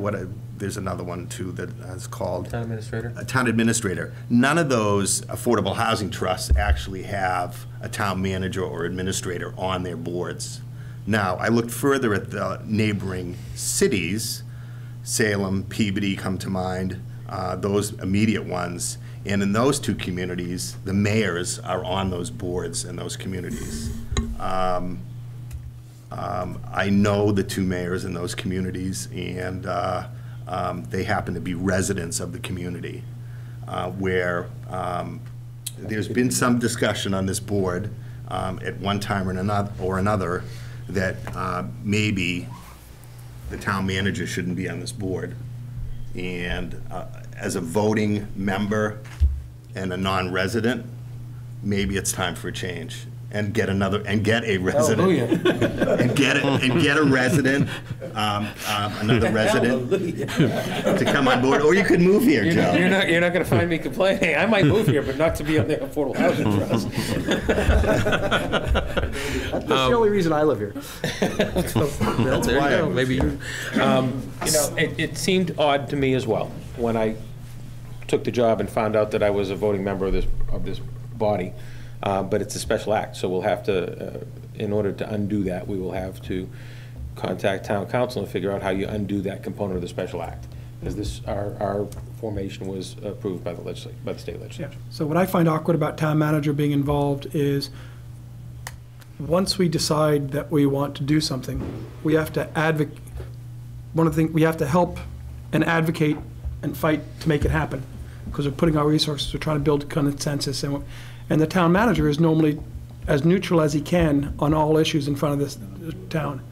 Speaker 1: There's another one too that is called
Speaker 3: Town administrator?
Speaker 1: a town administrator. None of those affordable housing trusts actually have a town manager or administrator on their boards. Now, I looked further at the neighboring cities, Salem, Peabody come to mind, those immediate ones, and in those 2 communities, the mayors are on those boards in those communities. I know the 2 mayors in those communities, and they happen to be residents of the community, where there's been some discussion on this board at one time or another that maybe the town manager shouldn't be on this board. And as a voting member and a non-resident, maybe it's time for a change. And get a resident. and get a resident, another resident to come on board. Or you could move here, Joe.
Speaker 3: You're not going to find me complaining. I might move here, but not to be on the Affordable Housing Trust.
Speaker 5: That's the only reason I live here.
Speaker 3: Well, there you go. Maybe it seemed odd to me as well when I took the job and found out that I was a voting member of this body. But it's a special act, so we'll have to, in order to undo that, we will have to contact town council and figure out how you undo that component of the special act. Because our formation was approved by the state legislature.
Speaker 2: Yeah. So what I find awkward about town manager being involved is, once we decide that we want to do something, we have to advocate. One of the things, we have to help and advocate and fight to make it happen, because we're putting our resources, we're trying to build consensus, and the town manager is normally as neutral as he can on all issues in front of this town.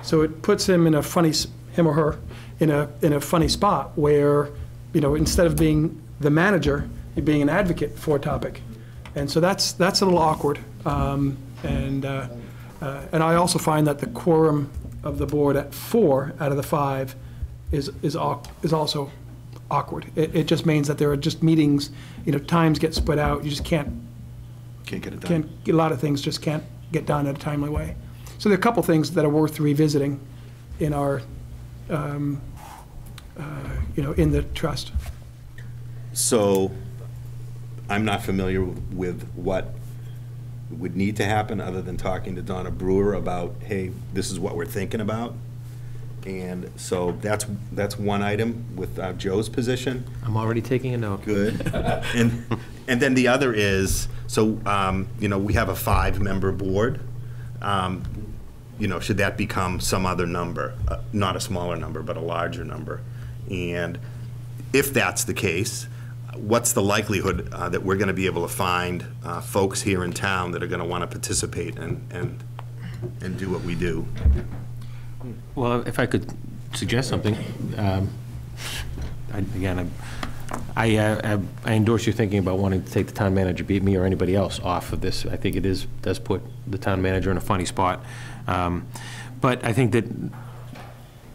Speaker 2: So it puts him in a funny, him or her, in a funny spot where, instead of being the manager, you're being an advocate for a topic. And so that's a little awkward. And I also find that the quorum of the board at 4 out of the 5 is also awkward. It just means that there are just meetings, times get spread out. You just can't
Speaker 1: Can't get it done.
Speaker 2: A lot of things just can't get done in a timely way. So there are a couple things that are worth revisiting in our, in the trust.
Speaker 1: So I'm not familiar with what would need to happen other than talking to Donna Brewer about, hey, this is what we're thinking about. And so that's one item with Joe's position.
Speaker 3: I'm already taking a note.
Speaker 1: Good. And then the other is, so, we have a 5-member board. Should that become some other number? Not a smaller number, but a larger number. And if that's the case, what's the likelihood that we're going to be able to find folks here in town that are going to want to participate and do what we do?
Speaker 3: Well, if I could suggest something, I endorse your thinking about wanting to take the town manager, be it me or anybody else, off of this. I think it does put the town manager in a funny spot. But I think that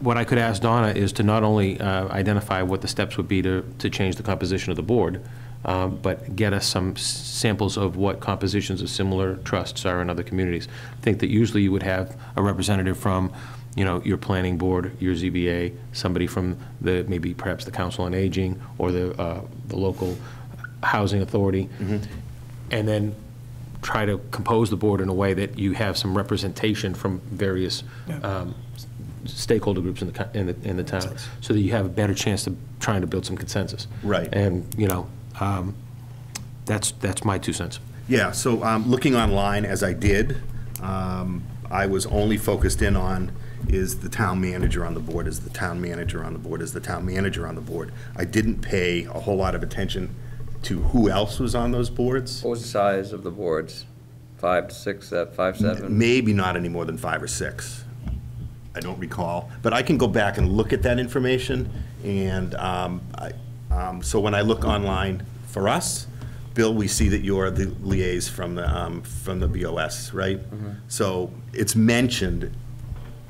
Speaker 3: what I could ask Donna is to not only identify what the steps would be to change the composition of the board, but get us some samples of what compositions of similar trusts are in other communities. I think that usually you would have a representative from your planning board, your ZBA, somebody from maybe perhaps the Council on Aging or the local housing authority, and then try to compose the board in a way that you have some representation from various stakeholder groups in the town, so that you have a better chance of trying to build some consensus.
Speaker 1: Right.
Speaker 3: And that's my 2 cents.
Speaker 1: Yeah. So looking online as I did, I was only focused in on, is the town manager on the board, is the town manager on the board, is the town manager on the board. I didn't pay a whole lot of attention to who else was on those boards.
Speaker 6: What was the size of the boards? 5 to 6, 5, 7?
Speaker 1: Maybe not any more than 5 or 6. I don't recall. But I can go back and look at that information. And so when I look online for us, Bill, we see that you're the liaison from the BOS, right? So it's mentioned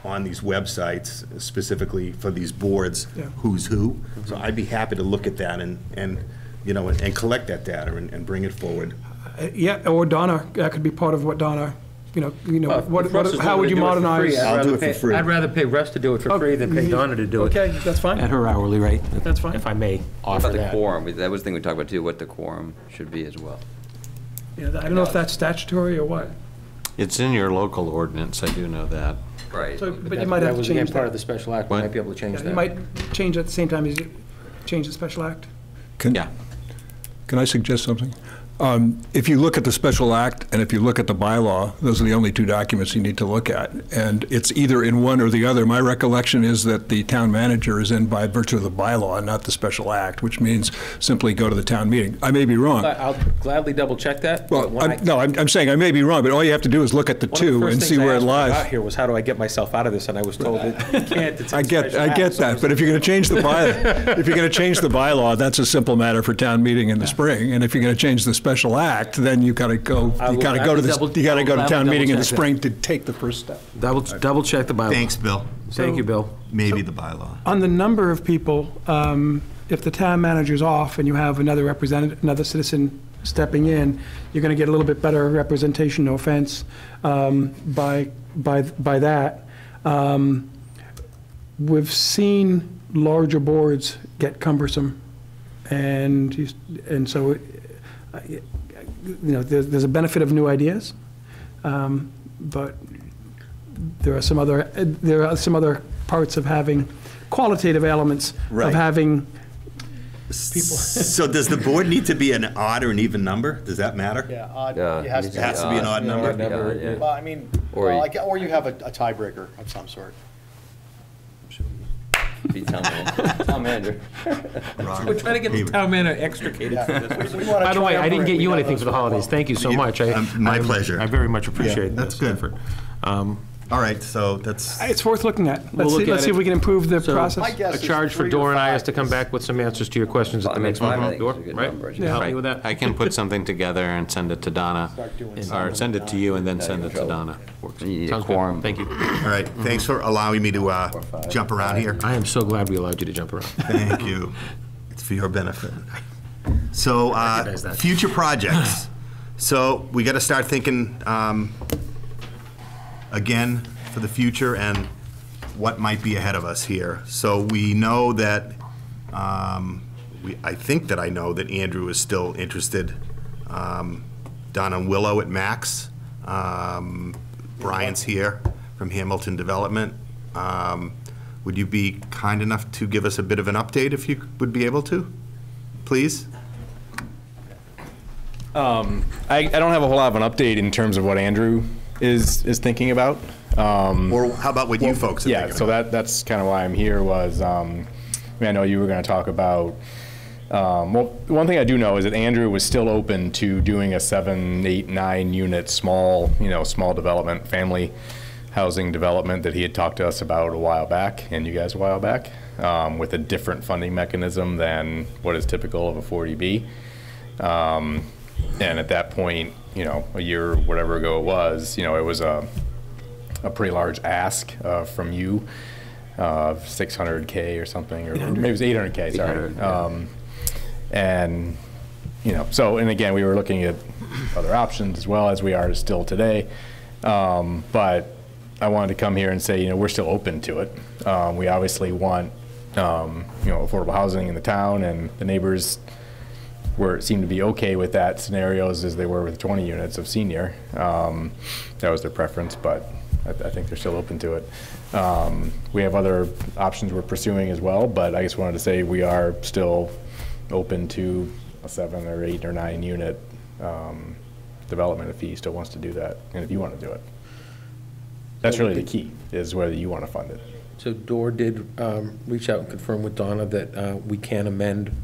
Speaker 1: on these websites, specifically for these boards, who's who. So I'd be happy to look at that and collect that data and bring it forward.
Speaker 2: Or Donna, that could be part of what Donna, how would you modernize?
Speaker 1: I'll do it for free.
Speaker 3: I'd rather pay Russ to do it for free than pay Donna to do it.
Speaker 2: Okay, that's fine.
Speaker 3: At her hourly rate.
Speaker 2: That's fine.
Speaker 3: If I may
Speaker 6: What
Speaker 3: offer
Speaker 6: about the
Speaker 3: that.
Speaker 6: quorum? That was the thing we talked about too, what the quorum should be as well.
Speaker 2: I don't know if that's statutory or what.
Speaker 9: It's in your local ordinance, I do know that.
Speaker 6: Right.
Speaker 2: So, but you might have to change
Speaker 3: That was, again,
Speaker 2: that.
Speaker 3: part of the special act. We might be able to change that.
Speaker 2: You might change at the same time as you change the special act.
Speaker 9: Yeah.
Speaker 10: Can I suggest something? If you look at the special act and if you look at the bylaw, those are the only 2 documents you need to look at. And it's either in one or the other. My recollection is that the town manager is in by virtue of the bylaw and not the special act, which means simply go to the town meeting. I may be wrong.
Speaker 3: I'll gladly double check that.
Speaker 10: Well, I'm saying I may be wrong, but all you have to do is look at the 2 and see where it
Speaker 3: One of the first things I asked when I got
Speaker 10: lies.
Speaker 3: here was, how do I get myself out of this? And I was told that you can't. It's in
Speaker 10: I get that, but if you're going to change the bylaw, that's a simple matter for town meeting in the spring. And if you're going to change the special act, then you got to go to town meeting in the spring to take the first step.
Speaker 3: Double check the bylaw.
Speaker 1: Thanks, Bill.
Speaker 3: Thank you, Bill.
Speaker 1: Maybe the bylaw.
Speaker 2: On the number of people, if the town manager's off and you have another representative, another citizen stepping in, you're going to get a little bit better representation, no offense, by that. We've seen larger boards get cumbersome, and so there's a benefit of new ideas, but there are some other parts of having qualitative elements
Speaker 1: Right.
Speaker 2: of having
Speaker 1: people. So does the board need to be an odd or an even number? Does that matter?
Speaker 5: Yeah, odd,
Speaker 6: Yeah,
Speaker 5: it has
Speaker 1: It has to be an odd number?
Speaker 6: Yeah.
Speaker 5: Well, I mean,
Speaker 6: Or
Speaker 5: or you have a tiebreaker of some sort.
Speaker 6: Be town manager.
Speaker 3: We're trying to get the town manager extricated from this.
Speaker 5: We wanna
Speaker 3: By the way, I didn't
Speaker 5: triumvirate.
Speaker 3: get you
Speaker 5: We got
Speaker 3: anything
Speaker 5: those
Speaker 3: for the
Speaker 5: for a
Speaker 3: holidays.
Speaker 5: while.
Speaker 3: Thank you so much.
Speaker 1: My pleasure.
Speaker 3: I very much appreciate
Speaker 1: that's
Speaker 3: this
Speaker 1: good.
Speaker 3: effort.
Speaker 1: All right, so that's,
Speaker 2: It's worth looking at.
Speaker 3: We'll
Speaker 2: Let's
Speaker 3: look
Speaker 2: see
Speaker 3: at
Speaker 2: if
Speaker 3: it.
Speaker 2: we can improve the
Speaker 3: So-
Speaker 2: process.
Speaker 5: My guess
Speaker 3: A
Speaker 5: is
Speaker 3: charge for
Speaker 5: 3 or
Speaker 3: Dora and I
Speaker 5: 5
Speaker 3: is to come back with some answers to your questions at the next
Speaker 6: I
Speaker 3: one.
Speaker 6: think
Speaker 3: Dora,
Speaker 6: it's a good
Speaker 3: right?
Speaker 6: number.
Speaker 3: You help me with that?
Speaker 9: I can put something together and send it to Donna,
Speaker 5: Start doing
Speaker 9: or
Speaker 5: some
Speaker 9: send it to you and then
Speaker 6: Yeah,
Speaker 9: send
Speaker 6: you're
Speaker 9: it to
Speaker 6: in
Speaker 9: Donna.
Speaker 6: You need a
Speaker 3: Sounds good.
Speaker 6: quorum.
Speaker 3: Thank you.
Speaker 1: all right. Thanks for allowing me to jump around here.
Speaker 3: I am so glad we allowed you to jump around.
Speaker 1: Thank you. It's for your benefit. So,
Speaker 3: Recognize that.
Speaker 1: future projects. So we got to start thinking again for the future and what might be ahead of us here. So we know that, I think that I know that Andrew is still interested down on Willow at Max. Brian's here from Hamilton Development. Would you be kind enough to give us a bit of an update if you would be able to, please?
Speaker 11: I don't have a whole lot of an update in terms of what Andrew is thinking about.
Speaker 1: Or how about what you folks are
Speaker 11: yeah,
Speaker 1: thinking
Speaker 11: so
Speaker 1: about?
Speaker 11: that's kind of why I'm here was, I know you were going to talk about, well, one thing I do know is that Andrew was still open to doing a 7, 8, 9 unit small, small development, family housing development that he had talked to us about a while back, and you guys a while back, with a different funding mechanism than what is typical of a 40B. And at that point, a year or whatever ago it was a pretty large ask from you of $600K or something, or maybe it was $800K, sorry.
Speaker 6: 800,
Speaker 11: and, so, and again, we were looking at other options as well as we are still today. But I wanted to come here and say, we're still open to it. We obviously want, affordable housing in the town, and the neighbors seemed to be okay with that scenarios as they were with 20 units of senior. That was their preference, but I think they're still open to it. We have other options we're pursuing as well, but I just wanted to say we are still open to a 7 or 8 or 9 unit development if he still wants to do that, and if you want to do it. That's really the key, is whether you want to fund it.
Speaker 3: So Dor did reach out and confirm with Donna that we can amend,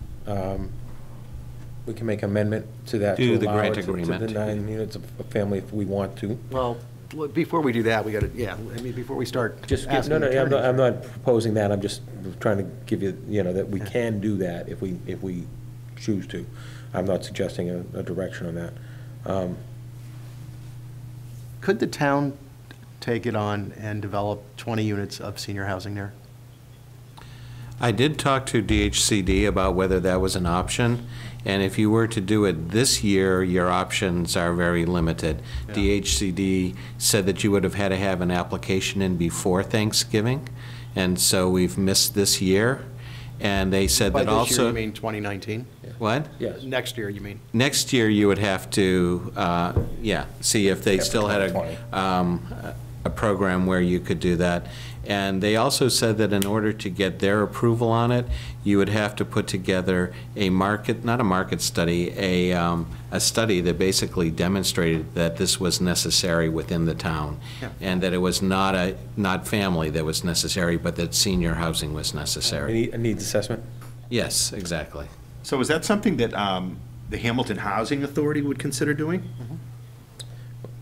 Speaker 3: we can make amendment to that
Speaker 9: To the
Speaker 3: allow
Speaker 9: grant
Speaker 3: it to
Speaker 9: agreement.
Speaker 3: the 9 units of a family if we want to.
Speaker 5: Well, before we do that, we got to, before we start
Speaker 3: Just,
Speaker 5: asking
Speaker 3: no,
Speaker 5: the attorneys.
Speaker 3: I'm not proposing that, I'm just trying to give you, that we can do that if we choose to. I'm not suggesting a direction on that.
Speaker 5: Could the town take it on and develop 20 units of senior housing there?
Speaker 9: I did talk to DHCD about whether that was an option, and if you were to do it this year, your options are very limited.
Speaker 5: Yeah.
Speaker 9: DHCD said that you would have had to have an application in before Thanksgiving, and so we've missed this year. And they said
Speaker 5: By
Speaker 9: that
Speaker 5: this
Speaker 9: also...
Speaker 5: year, you mean 2019?
Speaker 9: What?
Speaker 3: Yes.
Speaker 5: Next year, you mean?
Speaker 9: Next year, you would have to, see if they
Speaker 11: Yeah,
Speaker 9: still had
Speaker 11: 2020.
Speaker 9: a program where you could do that. And they also said that in order to get their approval on it, you would have to put together a market, not a market study, a study that basically demonstrated that this was necessary within the town.
Speaker 5: Yeah.
Speaker 9: And that it was not family that was necessary, but that senior housing was necessary.
Speaker 3: A needs assessment?
Speaker 9: Yes, exactly.
Speaker 1: So is that something that the Hamilton Housing Authority would consider doing?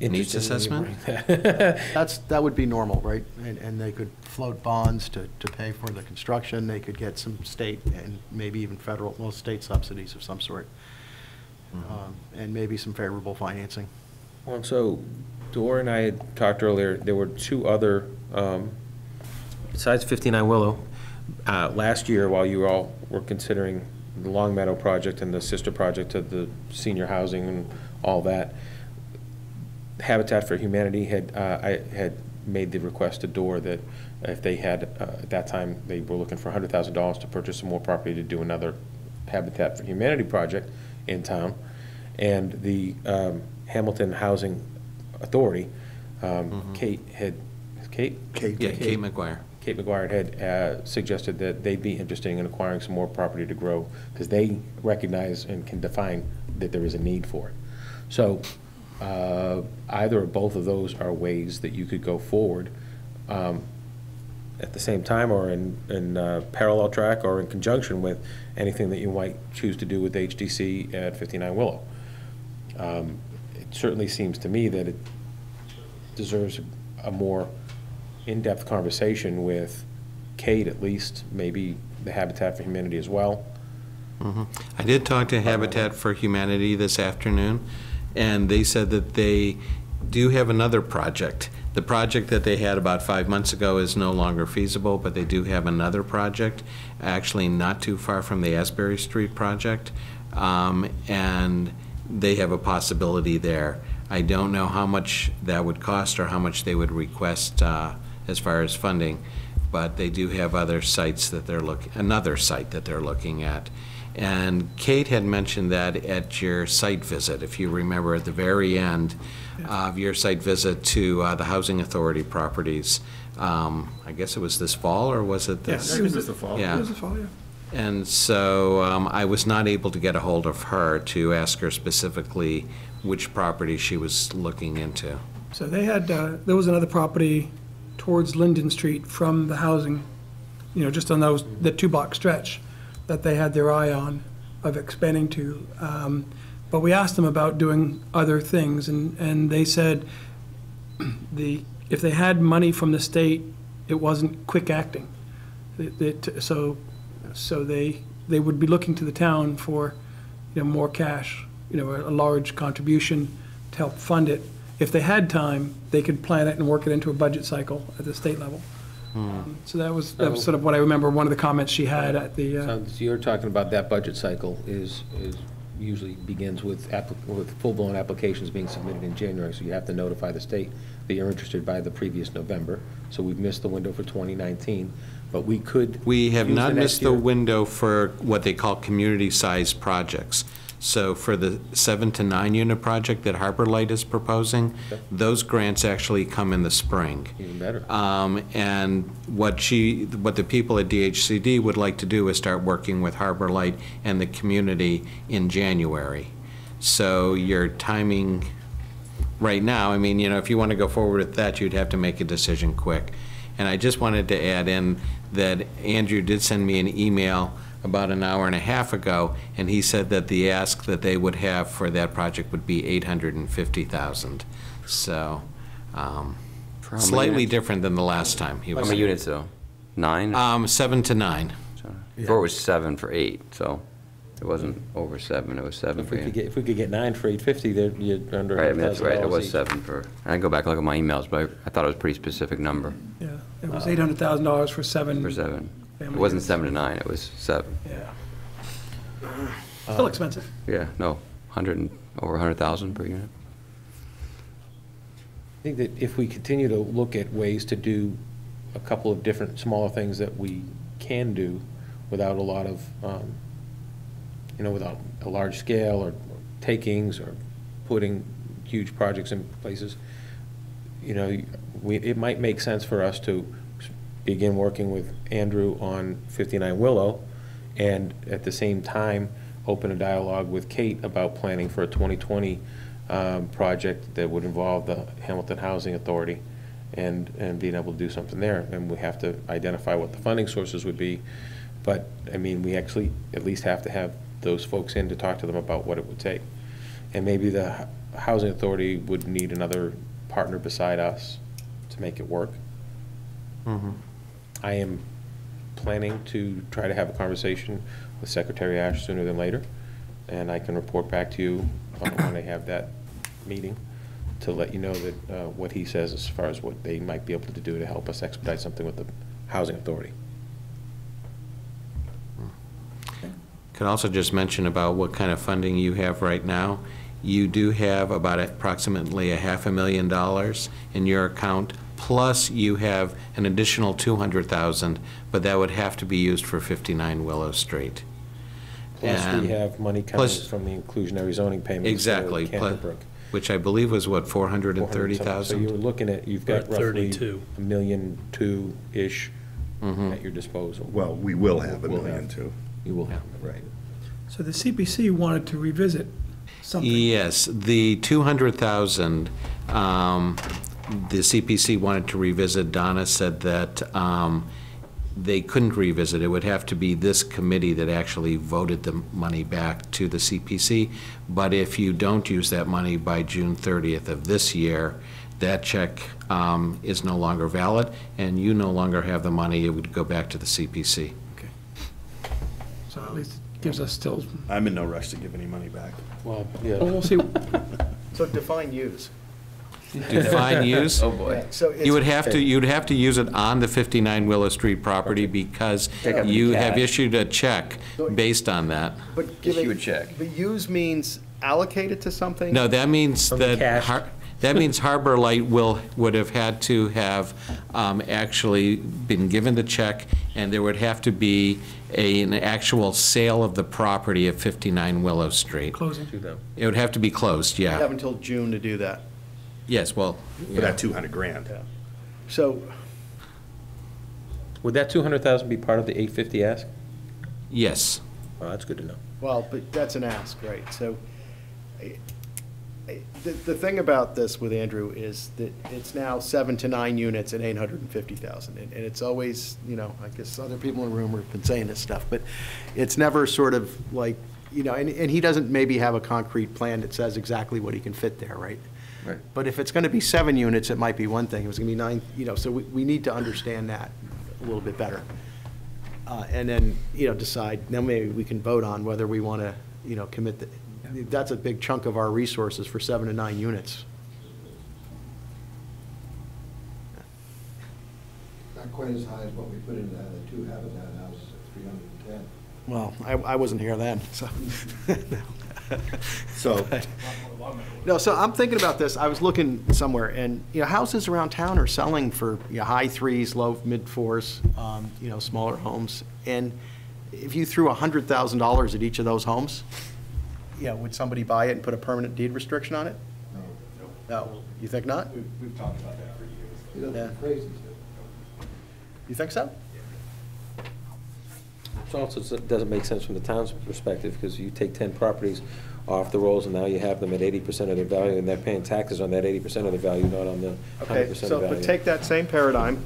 Speaker 9: Needs
Speaker 3: Interested in
Speaker 9: assessment?
Speaker 5: That would be normal, right? And they could float bonds to pay for the construction. They could get some state and maybe even federal, well, state subsidies of some sort. And maybe some favorable financing.
Speaker 3: Well, so Dor and I had talked earlier, there were 2 other, besides 59 Willow, last year while you all were considering the Long Meadow project and the sister project of the senior housing and all that, Habitat for Humanity had made the request to Dor that if they had, at that time, they were looking for $100,000 to purchase some more property to do another Habitat for Humanity project in town. And the Hamilton Housing Authority, Kate
Speaker 9: McGuire.
Speaker 3: Kate McGuire had suggested that they'd be interested in acquiring some more property to grow, because they recognize and can define that there is a need for it. So either or both of those are ways that you could go forward at the same time, or in parallel track, or in conjunction with anything that you might choose to do with HDC at 59 Willow. It certainly seems to me that it deserves a more in-depth conversation with Kate, at least, maybe the Habitat for Humanity as well.
Speaker 9: I did talk to Habitat for Humanity this afternoon, and they said that they do have another project. The project that they had about 5 months ago is no longer feasible, but they do have another project, actually not too far from the Asbury Street project. And they have a possibility there. I don't know how much that would cost or how much they would request as far as funding, but they do have other sites that another site that they're looking at. And Kate had mentioned that at your site visit, if you remember, at the very end of your site visit to the Housing Authority properties. I guess it was this fall, or was it this?
Speaker 2: Yeah, it was the fall.
Speaker 9: Yeah.
Speaker 2: It was the fall, yeah.
Speaker 9: And so I was not able to get a hold of her to ask her specifically which property she was looking into.
Speaker 2: So they had, there was another property towards Linden Street from the housing, just on the 2-block stretch that they had their eye on of expanding to. But we asked them about doing other things, and they said if they had money from the state, it wasn't quick acting. So they would be looking to the town for, more cash, a large contribution to help fund it. If they had time, they could plan it and work it into a budget cycle at the state level. So that was sort of what I remember, one of the comments she had at the.
Speaker 3: So you're talking about that budget cycle is usually begins with full-blown applications being submitted in January, so you have to notify the state that you're interested by the previous November. So we've missed the window for 2019, but we could.
Speaker 9: We have
Speaker 3: use
Speaker 9: not
Speaker 3: the
Speaker 9: missed the window for what they call community-sized projects. So for the 7 to 9 unit project that Harbor Light is proposing, those grants actually come in the spring.
Speaker 3: Even better.
Speaker 9: And what the people at DHCD would like to do is start working with Harbor Light and the community in January. So your timing right now, I mean, if you want to go forward with that, you'd have to make a decision quick. And I just wanted to add in that Andrew did send me an email about an hour and a half ago, and he said that the ask that they would have for that project would be $850,000. So slightly different than the last time.
Speaker 6: How many units though? 9?
Speaker 9: 7 to 9.
Speaker 6: Before it was 7 for 8, so it wasn't over 7. It was 7 for 8.
Speaker 3: If we could get 9 for 850, then you're under
Speaker 6: Right, I mean, that's right. It was
Speaker 3: each.
Speaker 6: 7 for. I can go back and look at my emails, but I thought it was a pretty specific number.
Speaker 2: Yeah, it was $800,000 for 7.
Speaker 6: For 7. It
Speaker 2: family
Speaker 6: wasn't
Speaker 2: units.
Speaker 6: 7 to 9. It was 7.
Speaker 2: Yeah. Still expensive.
Speaker 6: Yeah, no, over 100,000 per unit.
Speaker 3: I think that if we continue to look at ways to do a couple of different smaller things that we can do without a lot of, without a large scale or takings or putting huge projects in places, it might make sense for us to begin working with Andrew on 59 Willow, and at the same time, open a dialogue with Kate about planning for a 2020 project that would involve the Hamilton Housing Authority and being able to do something there. And we have to identify what the funding sources would be. But, I mean, we actually at least have to have those folks in to talk to them about what it would take. And maybe the Housing Authority would need another partner beside us to make it work.
Speaker 9: Mm-hmm.
Speaker 3: I am planning to try to have a conversation with Secretary Ash sooner than later, and I can report back to you when I have that meeting to let you know that what he says as far as what they might be able to do to help us expedite something with the Housing Authority.
Speaker 9: Could also just mention about what kind of funding you have right now. You do have about approximately $500,000 in your account, plus you have an additional $200,000, but that would have to be used for 59 Willow Street.
Speaker 3: Plus
Speaker 9: And
Speaker 3: we have money coming from the inclusionary zoning payments.
Speaker 9: Exactly,
Speaker 3: Canterbrook.
Speaker 9: which I believe was what, 430,000?
Speaker 3: So you're looking at, you've got
Speaker 4: Right,
Speaker 3: roughly
Speaker 4: 32.
Speaker 3: $1.2 million-ish at your disposal.
Speaker 1: Well, we will have a
Speaker 3: We'll
Speaker 1: million
Speaker 3: have.
Speaker 1: too.
Speaker 3: You will have,
Speaker 1: Right.
Speaker 2: So the CPC wanted to revisit something.
Speaker 9: Yes, the 200,000, the CPC wanted to revisit. Donna said that they couldn't revisit. It would have to be this committee that actually voted the money back to the CPC. But if you don't use that money by June 30th of this year, that check is no longer valid, and you no longer have the money. It would go back to the CPC.
Speaker 2: Okay. So at least it gives us still,
Speaker 1: I'm in no rush to give any money back.
Speaker 3: well, yeah.
Speaker 2: well, we'll see.
Speaker 5: So define use.
Speaker 9: Define use.
Speaker 6: Oh, boy.
Speaker 5: So it's.
Speaker 9: You would have to, you'd have to use it on the 59 Willow Street property because
Speaker 6: Take out the
Speaker 9: you have
Speaker 6: cash.
Speaker 9: issued a check based on that.
Speaker 5: But
Speaker 6: Issue a
Speaker 5: giving,
Speaker 6: check.
Speaker 5: the use means allocated to something?
Speaker 9: No, that means
Speaker 3: From the
Speaker 9: that,
Speaker 3: cash.
Speaker 9: that means Harbor Light would have had to have actually been given the check, and there would have to be an actual sale of the property at 59 Willow Street.
Speaker 2: Closing.
Speaker 9: It would have to be closed,
Speaker 5: You have
Speaker 9: yeah.
Speaker 5: until June to do that.
Speaker 9: Yes, well,
Speaker 1: For that 200 grand.
Speaker 5: So,
Speaker 3: Would that 200,000 be part of the 850 ask?
Speaker 9: yes.
Speaker 3: Oh, that's good to know.
Speaker 5: well, but that's an ask, right? So, the thing about this with Andrew is that it's now 7 to 9 units at 850,000. And it's always, you know, I guess other people in the room have been saying this stuff, but it's never sort of like, you know, and he doesn't maybe have a concrete plan that says exactly what he can fit there, right?
Speaker 6: Right.
Speaker 5: But if it's going to be 7 units, it might be one thing. If it's going to be 9, you know, so we need to understand that a little bit better. And then, you know, decide, then maybe we can vote on whether we want to, you know, commit the, that's a big chunk of our resources for 7 to 9 units.
Speaker 7: Not quite as high as what we put into the 2 Habitat houses at 310.
Speaker 5: Well, I wasn't here then, so.
Speaker 1: So,
Speaker 5: No, so I'm thinking about this, I was looking somewhere, and, you know, houses around town are selling for, you know, high 3s, low, mid 4s, you know, smaller homes. And if you threw $100,000 at each of those homes, you know, would somebody buy it and put a permanent deed restriction on it? No. You think not?
Speaker 11: We've talked about that for years.
Speaker 5: Yeah.
Speaker 7: Crazy.
Speaker 5: You think so?
Speaker 3: It also doesn't make sense from the town's perspective, because you take 10 properties off the rolls, and now you have them at 80% of their value, and they're paying taxes on that 80% of the value, not on the 100% of
Speaker 5: Okay,
Speaker 3: the
Speaker 5: so,
Speaker 3: value.
Speaker 5: but take that same paradigm,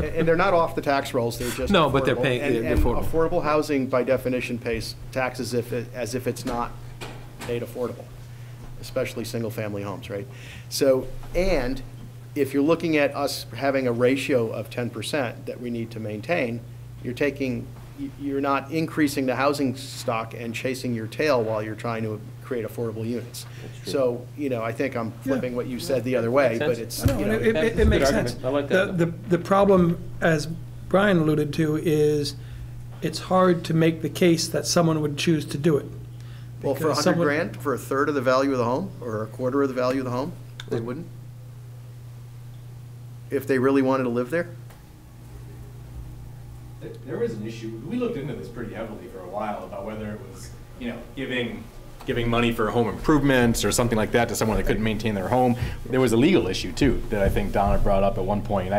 Speaker 5: and they're not off the tax rolls, they're just
Speaker 3: No, but they're
Speaker 5: affordable.
Speaker 3: paying-
Speaker 5: And-
Speaker 3: they're
Speaker 5: and
Speaker 3: affordable.
Speaker 5: affordable housing, by definition, pays taxes as if it's not made affordable, especially single-family homes, right? So, and if you're looking at us having a ratio of 10% that we need to maintain, you're not increasing the housing stock and chasing your tail while you're trying to create affordable units. So, you know, I think I'm flipping what you said the other way, but it's,
Speaker 2: No,
Speaker 5: you know.
Speaker 2: it makes
Speaker 3: Good
Speaker 2: sense.
Speaker 3: argument. I like that.
Speaker 2: The problem, as Brian alluded to, is it's hard to make the case that someone would choose to do it.
Speaker 5: Well, for
Speaker 2: Because
Speaker 5: 100
Speaker 2: someone-
Speaker 5: grand, for a third of the value of the home, or a quarter of the value of the home, they wouldn't? If they really wanted to live there?
Speaker 11: There was an issue, we looked into this pretty heavily for a while about whether it was, you know, giving money for home improvements or something like that to someone that couldn't maintain their home. There was a legal issue too, that I think Donna brought up at one point.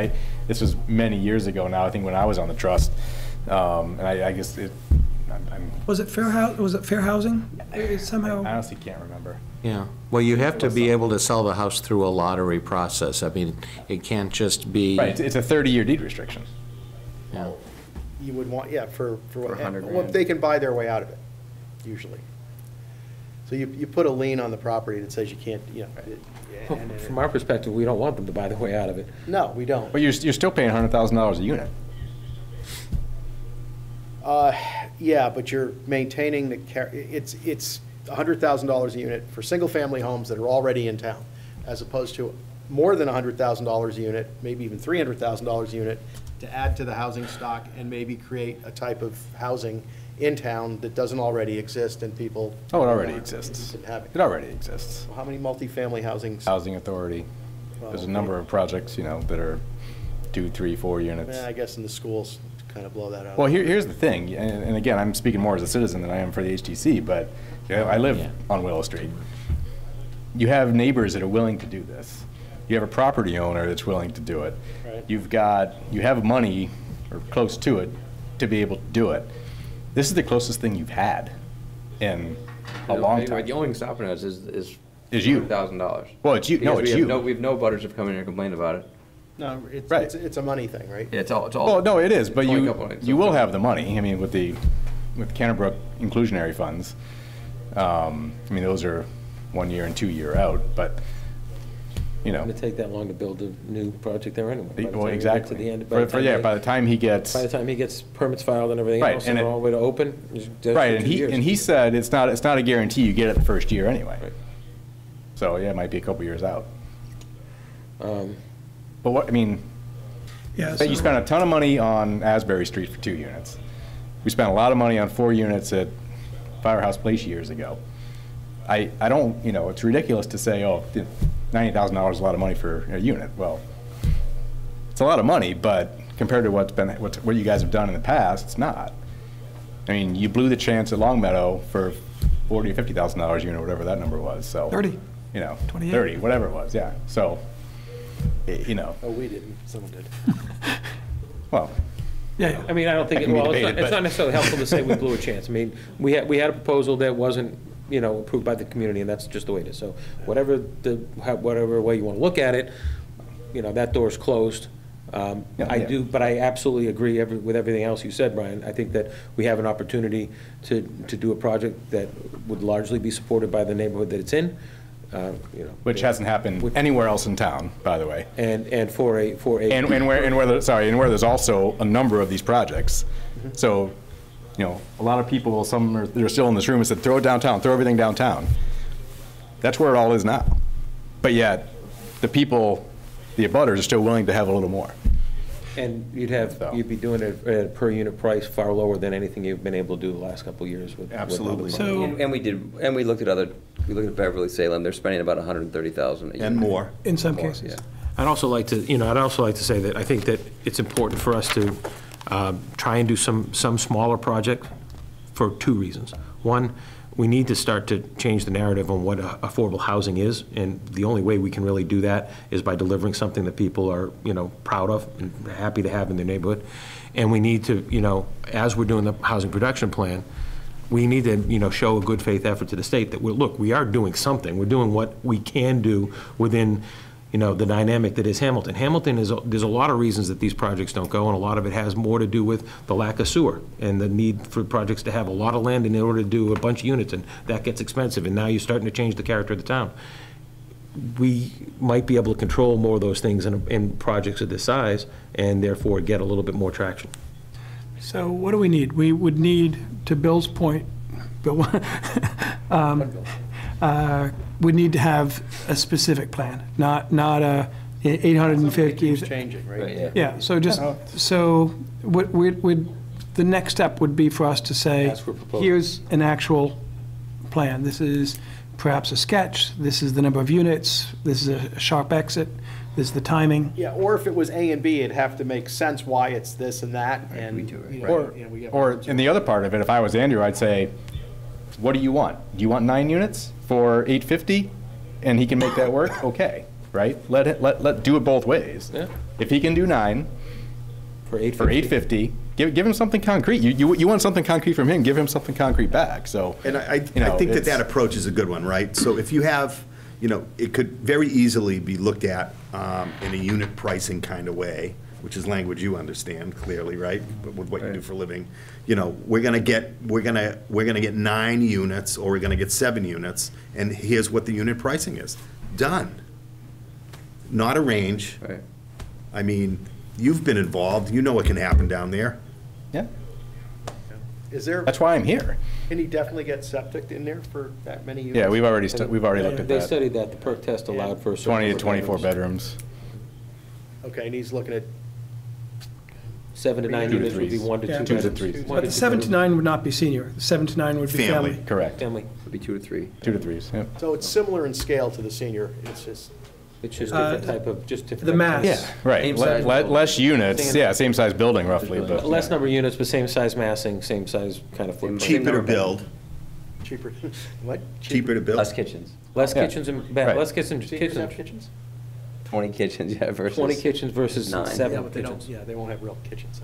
Speaker 11: This was many years ago now, I think when I was on the trust. And I guess
Speaker 2: Was it fair housing?
Speaker 11: I
Speaker 2: Somehow,
Speaker 11: honestly can't remember.
Speaker 9: Yeah, well, you have to be able to sell the house through a lottery process. I mean, it can't just be.
Speaker 11: Right, it's a 30-year deed restriction.
Speaker 9: Yeah.
Speaker 5: You would want, yeah, for what,
Speaker 6: 100
Speaker 5: well,
Speaker 6: grand.
Speaker 5: they can buy their way out of it, usually. So you put a lien on the property that says you can't, you know.
Speaker 3: From our perspective, we don't want them to buy their way out of it.
Speaker 5: No, we don't.
Speaker 11: But you're still paying $100,000 a unit.
Speaker 5: Yeah, but you're maintaining it's $100,000 a unit for single-family homes that are already in town, as opposed to more than $100,000 a unit, maybe even $300,000 a unit, to add to the housing stock and maybe create a type of housing in town that doesn't already exist and people.
Speaker 11: Oh, it already
Speaker 5: aren't
Speaker 11: exists.
Speaker 5: interested in having.
Speaker 11: It already exists.
Speaker 5: How many multifamily housings?
Speaker 11: Housing Authority, there's a number of projects, you know, that are 2, 3, 4 units.
Speaker 5: I guess in the schools, kind of blow that out.
Speaker 11: Well, here's the thing, and again, I'm speaking more as a citizen than I am for the HTC, but you know, I live on Willow Street. You have neighbors that are willing to do this. You have a property owner that's willing to do it.
Speaker 5: Right.
Speaker 11: You have money, or close to it, to be able to do it. This is the closest thing you've had in a long time.
Speaker 6: The only thing stopping us is
Speaker 11: you.
Speaker 6: $1,000.
Speaker 11: Well, it's you. No, it's you.
Speaker 6: We have no butters have come in here and complained about it.
Speaker 5: No,
Speaker 11: Right.
Speaker 5: it's a money thing, right?
Speaker 6: Yeah, it's all.
Speaker 11: Well, no, it is, but
Speaker 6: Only a couple of things.
Speaker 11: you will have the money. I mean, with Canterbrook inclusionary funds, I mean, those are 1 year and 2 year out, but, you know.
Speaker 3: It's going to take that long to build a new project there anyway. By the time
Speaker 11: Well,
Speaker 3: we get
Speaker 11: exactly.
Speaker 3: to the end-
Speaker 11: By the time he gets.
Speaker 3: By the time he gets permits filed and everything
Speaker 11: Right,
Speaker 3: else,
Speaker 11: and
Speaker 3: and
Speaker 11: it-
Speaker 3: all the way to open, it's just
Speaker 11: Right,
Speaker 3: for
Speaker 11: and
Speaker 3: 2 years.
Speaker 11: he said it's not a guarantee you get it the first year anyway.
Speaker 3: Right.
Speaker 11: So, yeah, it might be a couple years out.
Speaker 3: Um,
Speaker 11: But what, I mean,
Speaker 2: yeah.
Speaker 11: you spent a ton of money on Asbury Street for 2 units. We spent a lot of money on 4 units at Firehouse Place years ago. I don't, it's ridiculous to say, oh, $90,000 is a lot of money for a unit. Well, it's a lot of money, but compared to what you guys have done in the past, it's not. I mean, you blew the chance at Longmeadow for $40,000 or $50,000 a unit, whatever that number was, so.
Speaker 2: 30.
Speaker 11: 28. 30, whatever it was, yeah. So,
Speaker 5: Oh, we didn't, someone did.
Speaker 11: Well.
Speaker 2: Yeah,
Speaker 3: I mean, I don't think,
Speaker 11: That can be
Speaker 3: well,
Speaker 11: debated,
Speaker 3: it's
Speaker 11: but-
Speaker 3: not necessarily helpful to say we blew a chance. I mean, we had a proposal that wasn't, approved by the community, and that's just the way it is. So whatever way you want to look at it, that door's closed. But I absolutely agree with everything else you said, Brian. I think that we have an opportunity to do a project that would largely be supported by the neighborhood that it's in.
Speaker 11: Which hasn't happened anywhere else in town, by the way.
Speaker 3: And
Speaker 11: where there's also a number of these projects.
Speaker 3: Mm-hmm.
Speaker 11: So, a lot of people, they're still in this room and said, throw it downtown, throw everything downtown. That's where it all is now. But yet, the abutters are still willing to have a little more.
Speaker 3: And you'd be doing it at a per unit price far lower than anything you've been able to do the last couple of years with.
Speaker 1: Absolutely.
Speaker 6: And we looked at Beverly Salem, they're spending about $130,000 a year.
Speaker 1: And more.
Speaker 2: in some cases.
Speaker 6: Yeah.
Speaker 3: I'd also like to say that I think that it's important for us to try and do some smaller project for two reasons. One, we need to start to change the narrative on what affordable housing is, and the only way we can really do that is by delivering something that people are, proud of and happy to have in their neighborhood. And we need to, as we're doing the housing production plan, we need to, show a good faith effort to the state that we are doing something. We're doing what we can do within, the dynamic that is Hamilton. Hamilton there's a lot of reasons that these projects don't go, and a lot of it has more to do with the lack of sewer and the need for projects to have a lot of land in order to do a bunch of units, and that gets expensive, and now you're starting to change the character of the town. We might be able to control more of those things in projects of this size, and therefore get a little bit more traction.
Speaker 2: So what do we need? We would need, to Bill's point, Bill, we need to have a specific plan, not a 850.
Speaker 5: Changing, right?
Speaker 2: Yeah, so the next step would be for us to say,
Speaker 3: Ask for proposals.
Speaker 2: here's an actual plan. This is perhaps a sketch, this is the number of units, this is a sharp exit, this is the timing.
Speaker 5: Yeah, or if it was A and B, it'd have to make sense why it's this and that, and,
Speaker 11: And the other part of it, if I was Andrew, I'd say, what do you want? Do you want 9 units for $850, and he can make that work? Okay, right? Let do it both ways.
Speaker 3: Yeah.
Speaker 11: If he can do 9
Speaker 3: For
Speaker 11: $850, give him something concrete. You want something concrete from him, give him something concrete back. So,
Speaker 1: And I think that approach is a good one, right? So if you have, it could very easily be looked at in a unit pricing kind of way, which is language you understand clearly, right? With what you do for a living. We're gonna get 9 units, or we're gonna get 7 units, and here's what the unit pricing is. Done. Not a range.
Speaker 6: Right.
Speaker 1: I mean, you've been involved, you know what can happen down there.
Speaker 11: yeah,
Speaker 5: Is there,
Speaker 11: that's why I'm here.
Speaker 5: can he definitely get septic in there for that many units?
Speaker 11: Yeah, we've already looked at
Speaker 3: They
Speaker 11: that.
Speaker 3: studied that, the perk test allowed for a certain
Speaker 11: 20 to
Speaker 3: number of
Speaker 11: 24
Speaker 3: bedrooms.
Speaker 11: bedrooms.
Speaker 5: Okay, and he's looking at,
Speaker 3: 7 to 9
Speaker 11: 2 to
Speaker 3: units would be
Speaker 11: 3s.
Speaker 3: 1 to 2
Speaker 2: Yeah.
Speaker 11: 2 to
Speaker 3: bedrooms.
Speaker 11: 3s.
Speaker 3: One
Speaker 2: But
Speaker 3: to
Speaker 2: the
Speaker 3: 2
Speaker 2: 7 to
Speaker 3: bedrooms.
Speaker 2: 9 would not be senior. The 7 to 9 would be
Speaker 1: Family.
Speaker 2: family.
Speaker 11: Correct.
Speaker 3: Family.
Speaker 6: It'd be 2 to 3.
Speaker 11: 2 to 3s, yeah.
Speaker 5: so it's similar in scale to the senior, it's just,
Speaker 3: It's just different type of, just different.
Speaker 2: The mass.
Speaker 11: Yeah, right.
Speaker 6: Same size building.
Speaker 11: Less units, yeah, same size building roughly, but.
Speaker 3: Less number of units, but same size massing, same size kind of footprint.
Speaker 1: Cheaper to build,
Speaker 5: cheaper, what?
Speaker 1: cheaper to build.
Speaker 6: Less kitchens.
Speaker 3: Less
Speaker 11: Yeah.
Speaker 3: kitchens and,
Speaker 11: Right.
Speaker 3: less kitchens,
Speaker 5: Seniors have kitchens?
Speaker 6: 20 kitchens, yeah, versus.
Speaker 3: 20 kitchens versus
Speaker 6: 9.
Speaker 3: 7
Speaker 5: Yeah, but they don't,
Speaker 3: kitchens.
Speaker 5: yeah, they won't have real kitchens.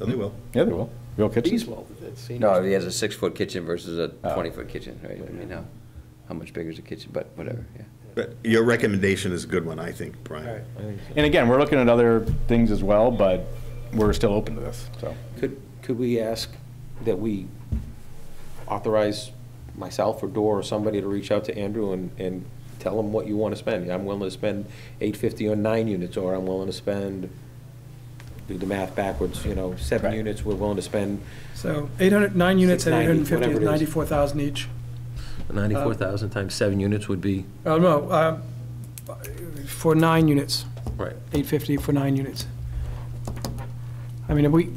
Speaker 1: Oh, they will.
Speaker 11: Yeah, they will. Real kitchens.
Speaker 5: These will, the seniors.
Speaker 6: No, he has a 6-foot kitchen versus a
Speaker 11: Oh.
Speaker 6: 20-foot kitchen, right? I mean, how much bigger is a kitchen, but whatever, yeah.
Speaker 1: But your recommendation is a good one, I think, Brian.
Speaker 5: All right.
Speaker 11: And again, we're looking at other things as well, but we're still open to this, so.
Speaker 3: Could we ask that we authorize myself or Dor or somebody to reach out to Andrew and tell him what you want to spend? I'm willing to spend $850 on 9 units, or I'm willing to spend, do the math backwards, 7
Speaker 11: Right.
Speaker 3: units, we're willing to spend
Speaker 2: So 809 units at
Speaker 3: 690,
Speaker 2: 850 is
Speaker 3: whatever it is.
Speaker 2: 94,000 each.
Speaker 3: 94,000 times 7 units would be,
Speaker 2: Oh, no, for 9 units,
Speaker 3: right.
Speaker 2: 850 for 9 units. I mean, we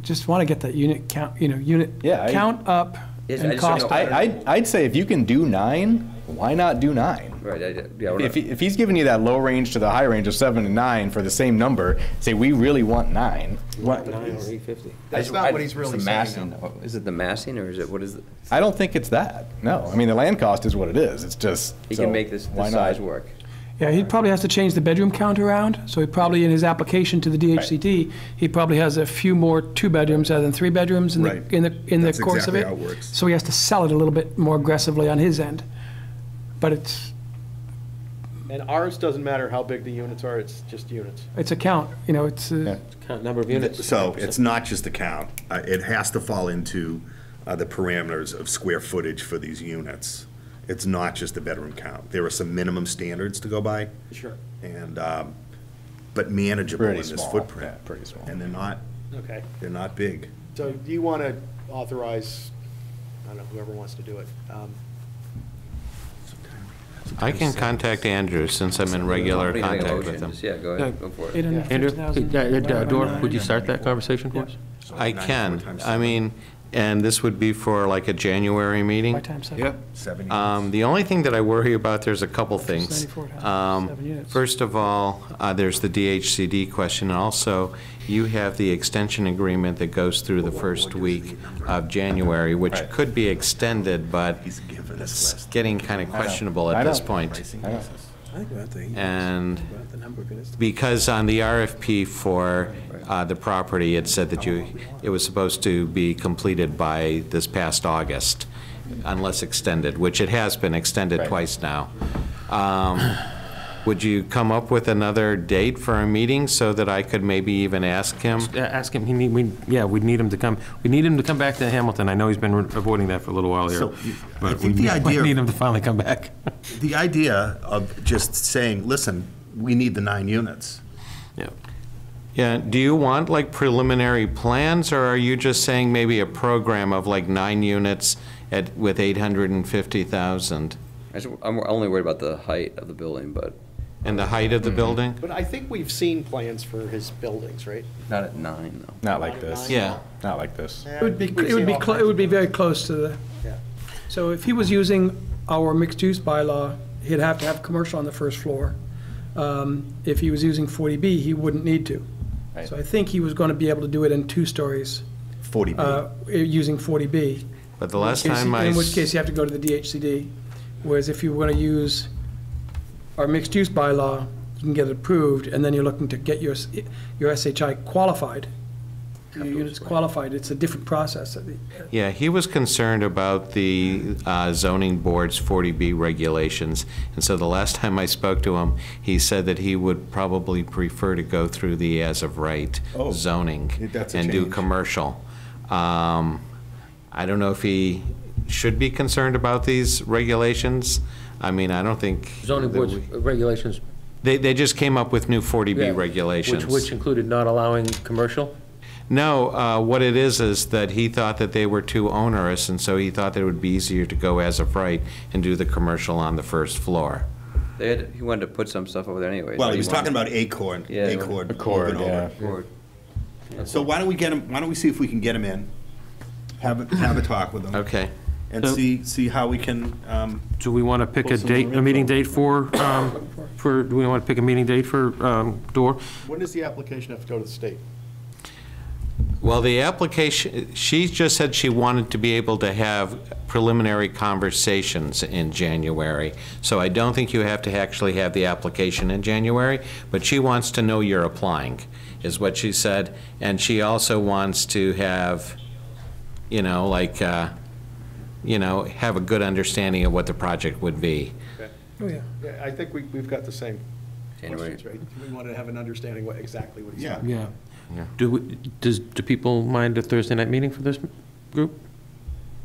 Speaker 2: just want to get that unit count, unit
Speaker 11: Yeah,
Speaker 2: count up
Speaker 6: Yes,
Speaker 2: And
Speaker 6: I just don't
Speaker 2: cost-
Speaker 6: know.
Speaker 11: I'd say if you can do 9, why not do 9?
Speaker 6: Right, yeah, we're not-
Speaker 11: If he's giving you that low range to the high range of 7 and 9 for the same number, say we really want 9. What?
Speaker 3: 9 or 850.
Speaker 5: That's not what he's really
Speaker 6: It's the
Speaker 5: saying.
Speaker 6: massing. Is it the massing, or is it, what is it?
Speaker 11: I don't think it's that. No, I mean the land cost is what it is. It's just
Speaker 6: He
Speaker 11: so
Speaker 6: can make this
Speaker 11: why
Speaker 6: size
Speaker 11: not?
Speaker 6: work.
Speaker 2: Yeah, he probably has to change the bedroom count around, so he probably, in his application to the DHCD, he probably has a few more 2 bedrooms rather than 3 bedrooms in the,
Speaker 1: Right.
Speaker 2: in the, in the
Speaker 1: That's
Speaker 2: course of
Speaker 1: exactly
Speaker 2: it.
Speaker 1: how it works.
Speaker 2: So he has to sell it a little bit more aggressively on his end. But it's
Speaker 5: And ours doesn't matter how big the units are, it's just units.
Speaker 2: a count, you know, it's,
Speaker 3: Count number of units.
Speaker 1: So it's not just the count. It has to fall into the parameters of square footage for these units. It's not just the bedroom count. There are some minimum standards to go by,
Speaker 5: Sure.
Speaker 1: and, but manageable in
Speaker 11: Pretty
Speaker 1: this
Speaker 11: small.
Speaker 1: footprint.
Speaker 11: Yeah, pretty small.
Speaker 1: And
Speaker 5: Okay.
Speaker 1: they're not big.
Speaker 5: So do you want to authorize, I don't know, whoever wants to do it?
Speaker 9: I can contact Andrew since I'm in regular
Speaker 6: What do you think of
Speaker 9: contact with
Speaker 6: motion?
Speaker 9: him.
Speaker 6: Just, yeah, go ahead, go for it.
Speaker 3: Andrew,
Speaker 2: 850,000.
Speaker 3: Dora, would you start that conversation for us?
Speaker 9: I
Speaker 1: 94
Speaker 9: can.
Speaker 1: times
Speaker 9: I mean, and this would be for like a January meeting.
Speaker 2: by time 7.
Speaker 1: 70.
Speaker 9: The only thing that I worry about, there's a couple things.
Speaker 2: 94 times 7 units.
Speaker 9: First of all, there's the DHCD question, and also you have the extension agreement that goes through the first week of January, which could be extended, but
Speaker 1: He's given us
Speaker 9: it's
Speaker 1: list.
Speaker 9: getting kind of questionable
Speaker 11: I
Speaker 9: at
Speaker 11: know.
Speaker 9: this point.
Speaker 11: I know.
Speaker 9: And because on the RFP for the property, it said that it was supposed to be completed by this past August, unless extended, which it has been extended twice now. Would you come up with another date for a meeting so that I could maybe even ask him?
Speaker 3: Ask him, we'd need him to come, we need him to come back to Hamilton. I know he's been avoiding that for a little while here.
Speaker 1: So, I
Speaker 3: But
Speaker 1: think
Speaker 3: we
Speaker 1: the idea-
Speaker 3: need him to finally come back.
Speaker 1: The idea of just saying, listen, we need the 9 units.
Speaker 3: Yeah.
Speaker 9: Yeah, do you want like preliminary plans, or are you just saying maybe a program of like 9 units with 850,000?
Speaker 6: I'm only worried about the height of the building, but
Speaker 9: And the height of the building?
Speaker 5: But I think we've seen plans for his buildings, right?
Speaker 6: not at 9, though.
Speaker 11: Not like this.
Speaker 9: Yeah.
Speaker 11: Not like this.
Speaker 2: It would be, it would be very close to the,
Speaker 5: Yeah.
Speaker 2: so if he was using our mixed-use bylaw, he'd have to have commercial on the first floor. If he was using 40B, he wouldn't need to.
Speaker 11: Right.
Speaker 2: So I think he was going to be able to do it in 2 stories,
Speaker 1: 40B.
Speaker 2: using 40B.
Speaker 9: But the last
Speaker 2: In which case-
Speaker 9: time I...
Speaker 2: In which case, you have to go to the DHCD, whereas if you were going to use our mixed-use bylaw, you can get it approved, and then you're looking to get your SHI qualified, your units qualified, it's a different process.
Speaker 9: Yeah, he was concerned about the zoning board's 40B regulations, and so the last time I spoke to him, he said that he would probably prefer to go through the as-of-right
Speaker 1: Oh,
Speaker 9: zoning
Speaker 1: that's a
Speaker 9: and do
Speaker 1: change.
Speaker 9: commercial. I don't know if he should be concerned about these regulations. I mean, I don't think...
Speaker 3: Zoning
Speaker 9: that
Speaker 3: board's
Speaker 9: we-
Speaker 3: regulations.
Speaker 9: They just came up with new 40B
Speaker 3: yeah,
Speaker 9: regulations.
Speaker 3: Which included not allowing commercial?
Speaker 9: No, what it is that he thought that they were too onerous, and so he thought that it would be easier to go as of right and do the commercial on the first floor.
Speaker 6: He wanted to put some stuff over there anyway.
Speaker 1: Well, he was talking about Acorn.
Speaker 6: Yeah,
Speaker 1: Acorn.
Speaker 11: Accord,
Speaker 1: over and over.
Speaker 11: yeah.
Speaker 6: Or-
Speaker 1: So why don't we get him, why don't we see if we can get him in, have a talk with him.
Speaker 9: Okay.
Speaker 1: And
Speaker 3: So-
Speaker 1: see how we can,
Speaker 3: Do we want to pick
Speaker 1: Pull
Speaker 3: a
Speaker 1: some
Speaker 3: date,
Speaker 1: more
Speaker 3: a meeting
Speaker 1: info.
Speaker 3: date do we want to pick a meeting date for Door?
Speaker 5: When does the application have to go to the state?
Speaker 9: Well, the application, she just said she wanted to be able to have preliminary conversations in January. So I don't think you have to actually have the application in January, but she wants to know you're applying, is what she said. And she also wants to have, like, have a good understanding of what the project would be.
Speaker 2: Oh, yeah.
Speaker 5: Yeah, I think we've got the same
Speaker 6: January.
Speaker 5: questions, right? We want to have an understanding exactly what he's
Speaker 1: Yeah.
Speaker 5: talking about.
Speaker 3: Yeah. Do people mind a Thursday night meeting for this group?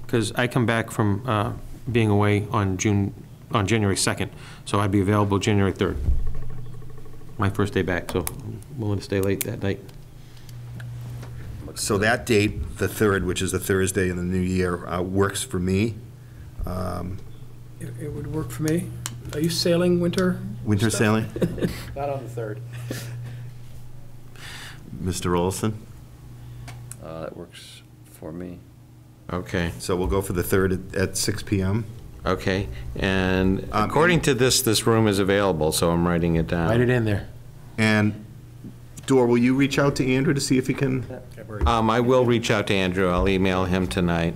Speaker 3: Because I come back from being away on January 2nd, so I'd be available January 3rd. My first day back, so I'm willing to stay late that night.
Speaker 1: so that date, the 3rd, which is the Thursday in the new year, works for me.
Speaker 2: It would work for me. Are you sailing winter?
Speaker 1: Winter sailing,
Speaker 5: Not on the 3rd.
Speaker 1: Mr. Olson?
Speaker 6: That works for me.
Speaker 9: Okay,
Speaker 1: So we'll go for the 3rd at 6 PM.
Speaker 9: okay. And according to this room is available, so I'm writing it down.
Speaker 3: Write it in there.
Speaker 1: And Dor, will you reach out to Andrew to see if he can?
Speaker 9: I will reach out to Andrew. I'll email him tonight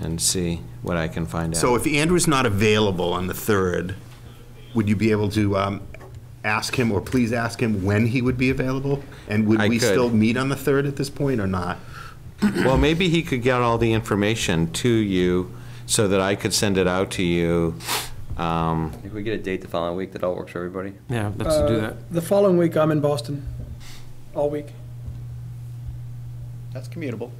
Speaker 9: and see what I can find out.
Speaker 1: So if Andrew's not available on the 3rd, would you be able to ask him, or please ask him when he would be available? And would
Speaker 9: I
Speaker 1: we
Speaker 9: could.
Speaker 1: still meet on the 3rd at this point, or not?
Speaker 9: Well, maybe he could get all the information to you so that I could send it out to you.
Speaker 6: If we get a date the following week, that all works for everybody?
Speaker 3: Yeah, let's do that.
Speaker 2: The following week, I'm in Boston, all week.
Speaker 5: That's commutable.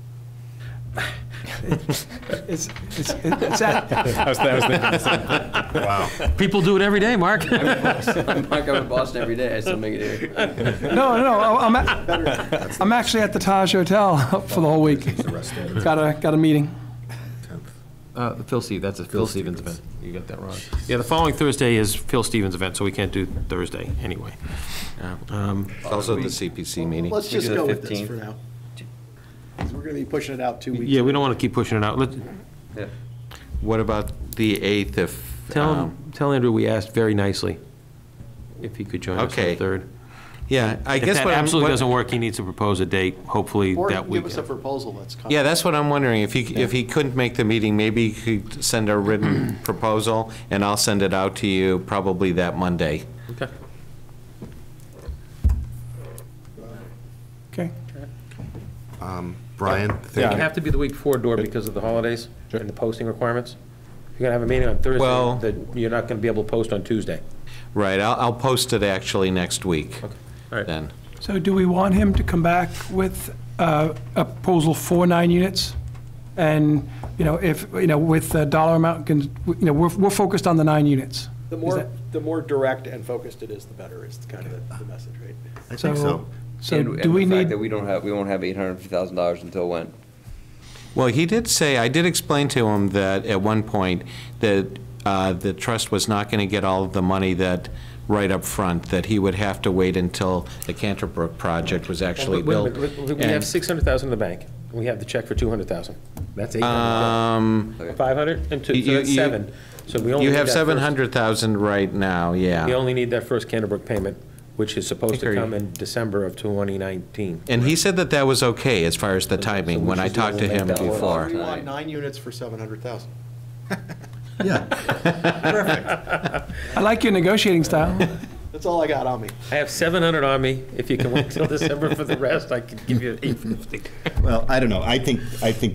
Speaker 2: It's at,
Speaker 11: I was thinking the same.
Speaker 1: Wow.
Speaker 3: People do it every day, Mark.
Speaker 6: I'm in Boston every day, I still make it here.
Speaker 2: no, I'm actually at the Taj Hotel for the whole week. Got a meeting.
Speaker 3: Phil Stevens, that's a Phil Stevens event. You got that wrong. Yeah, the following Thursday is Phil Stevens' event, so we can't do Thursday anyway.
Speaker 9: It's also the CPC meeting.
Speaker 5: Let's just
Speaker 6: do the
Speaker 5: go with this
Speaker 6: 15th.
Speaker 5: for now. 'Cause we're going to be pushing it out 2 weeks.
Speaker 3: Yeah, we don't want to keep pushing it out.
Speaker 6: Yeah.
Speaker 9: What about the 8th if?
Speaker 3: Tell Andrew we asked very nicely if he could join us on
Speaker 9: Okay.
Speaker 3: the 3rd.
Speaker 9: Yeah, I
Speaker 3: If
Speaker 9: guess
Speaker 3: that
Speaker 9: what I'm.
Speaker 3: absolutely
Speaker 9: what-
Speaker 3: doesn't work, he needs to propose a date, hopefully
Speaker 5: Or
Speaker 3: that
Speaker 5: give us a
Speaker 3: weekend.
Speaker 5: proposal that's.
Speaker 9: Yeah, that's what I'm wondering. If he couldn't make the meeting, maybe he could send a written proposal, and I'll send it out to you probably that Monday.
Speaker 3: Okay.
Speaker 2: Okay.
Speaker 1: Brian?
Speaker 3: It can have to be the week before, Dor, because of the holidays and the posting requirements. If you're going to have a meeting on
Speaker 9: Well-
Speaker 3: Thursday, that you're not going to be able to post on Tuesday.
Speaker 9: Right, I'll post it actually next week
Speaker 3: Okay. All right.
Speaker 9: then.
Speaker 2: So do we want him to come back with a proposal for 9 units? And, if, with the dollar amount, we're focused on the 9 units.
Speaker 5: The more direct and focused it is, the better is kind of the message, right?
Speaker 1: I think so.
Speaker 2: So
Speaker 6: And
Speaker 2: do we
Speaker 6: the fact
Speaker 2: need,
Speaker 6: that we won't have $850,000 until when?
Speaker 9: Well, he did say, I did explain to him that at one point that the trust was not going to get all of the money that, right up front, that he would have to wait until the Canterbrook project was actually
Speaker 3: Wait a
Speaker 9: built.
Speaker 3: minute, we have $600,000 in the bank. We have the check for $200,000. That's $800,000. 500 and 2, so that's 7. So we only
Speaker 9: You
Speaker 3: need
Speaker 9: have
Speaker 3: that first-
Speaker 9: 700,000 right now,
Speaker 3: We
Speaker 9: yeah.
Speaker 3: only need that first Canterbrook payment, which is supposed to
Speaker 9: Agreed.
Speaker 3: come in December of 2019.
Speaker 9: And he said that that was okay as far as the timing, when I talked to him
Speaker 6: we'll make that work.
Speaker 9: before.
Speaker 5: We want 9 units for 700,000.
Speaker 1: Yeah. Perfect.
Speaker 2: I like your negotiating style.
Speaker 5: That's all I got on me.
Speaker 3: I have 700 on me. If you can wait till December for the rest, I can give you 850.
Speaker 1: Well, I don't know. I think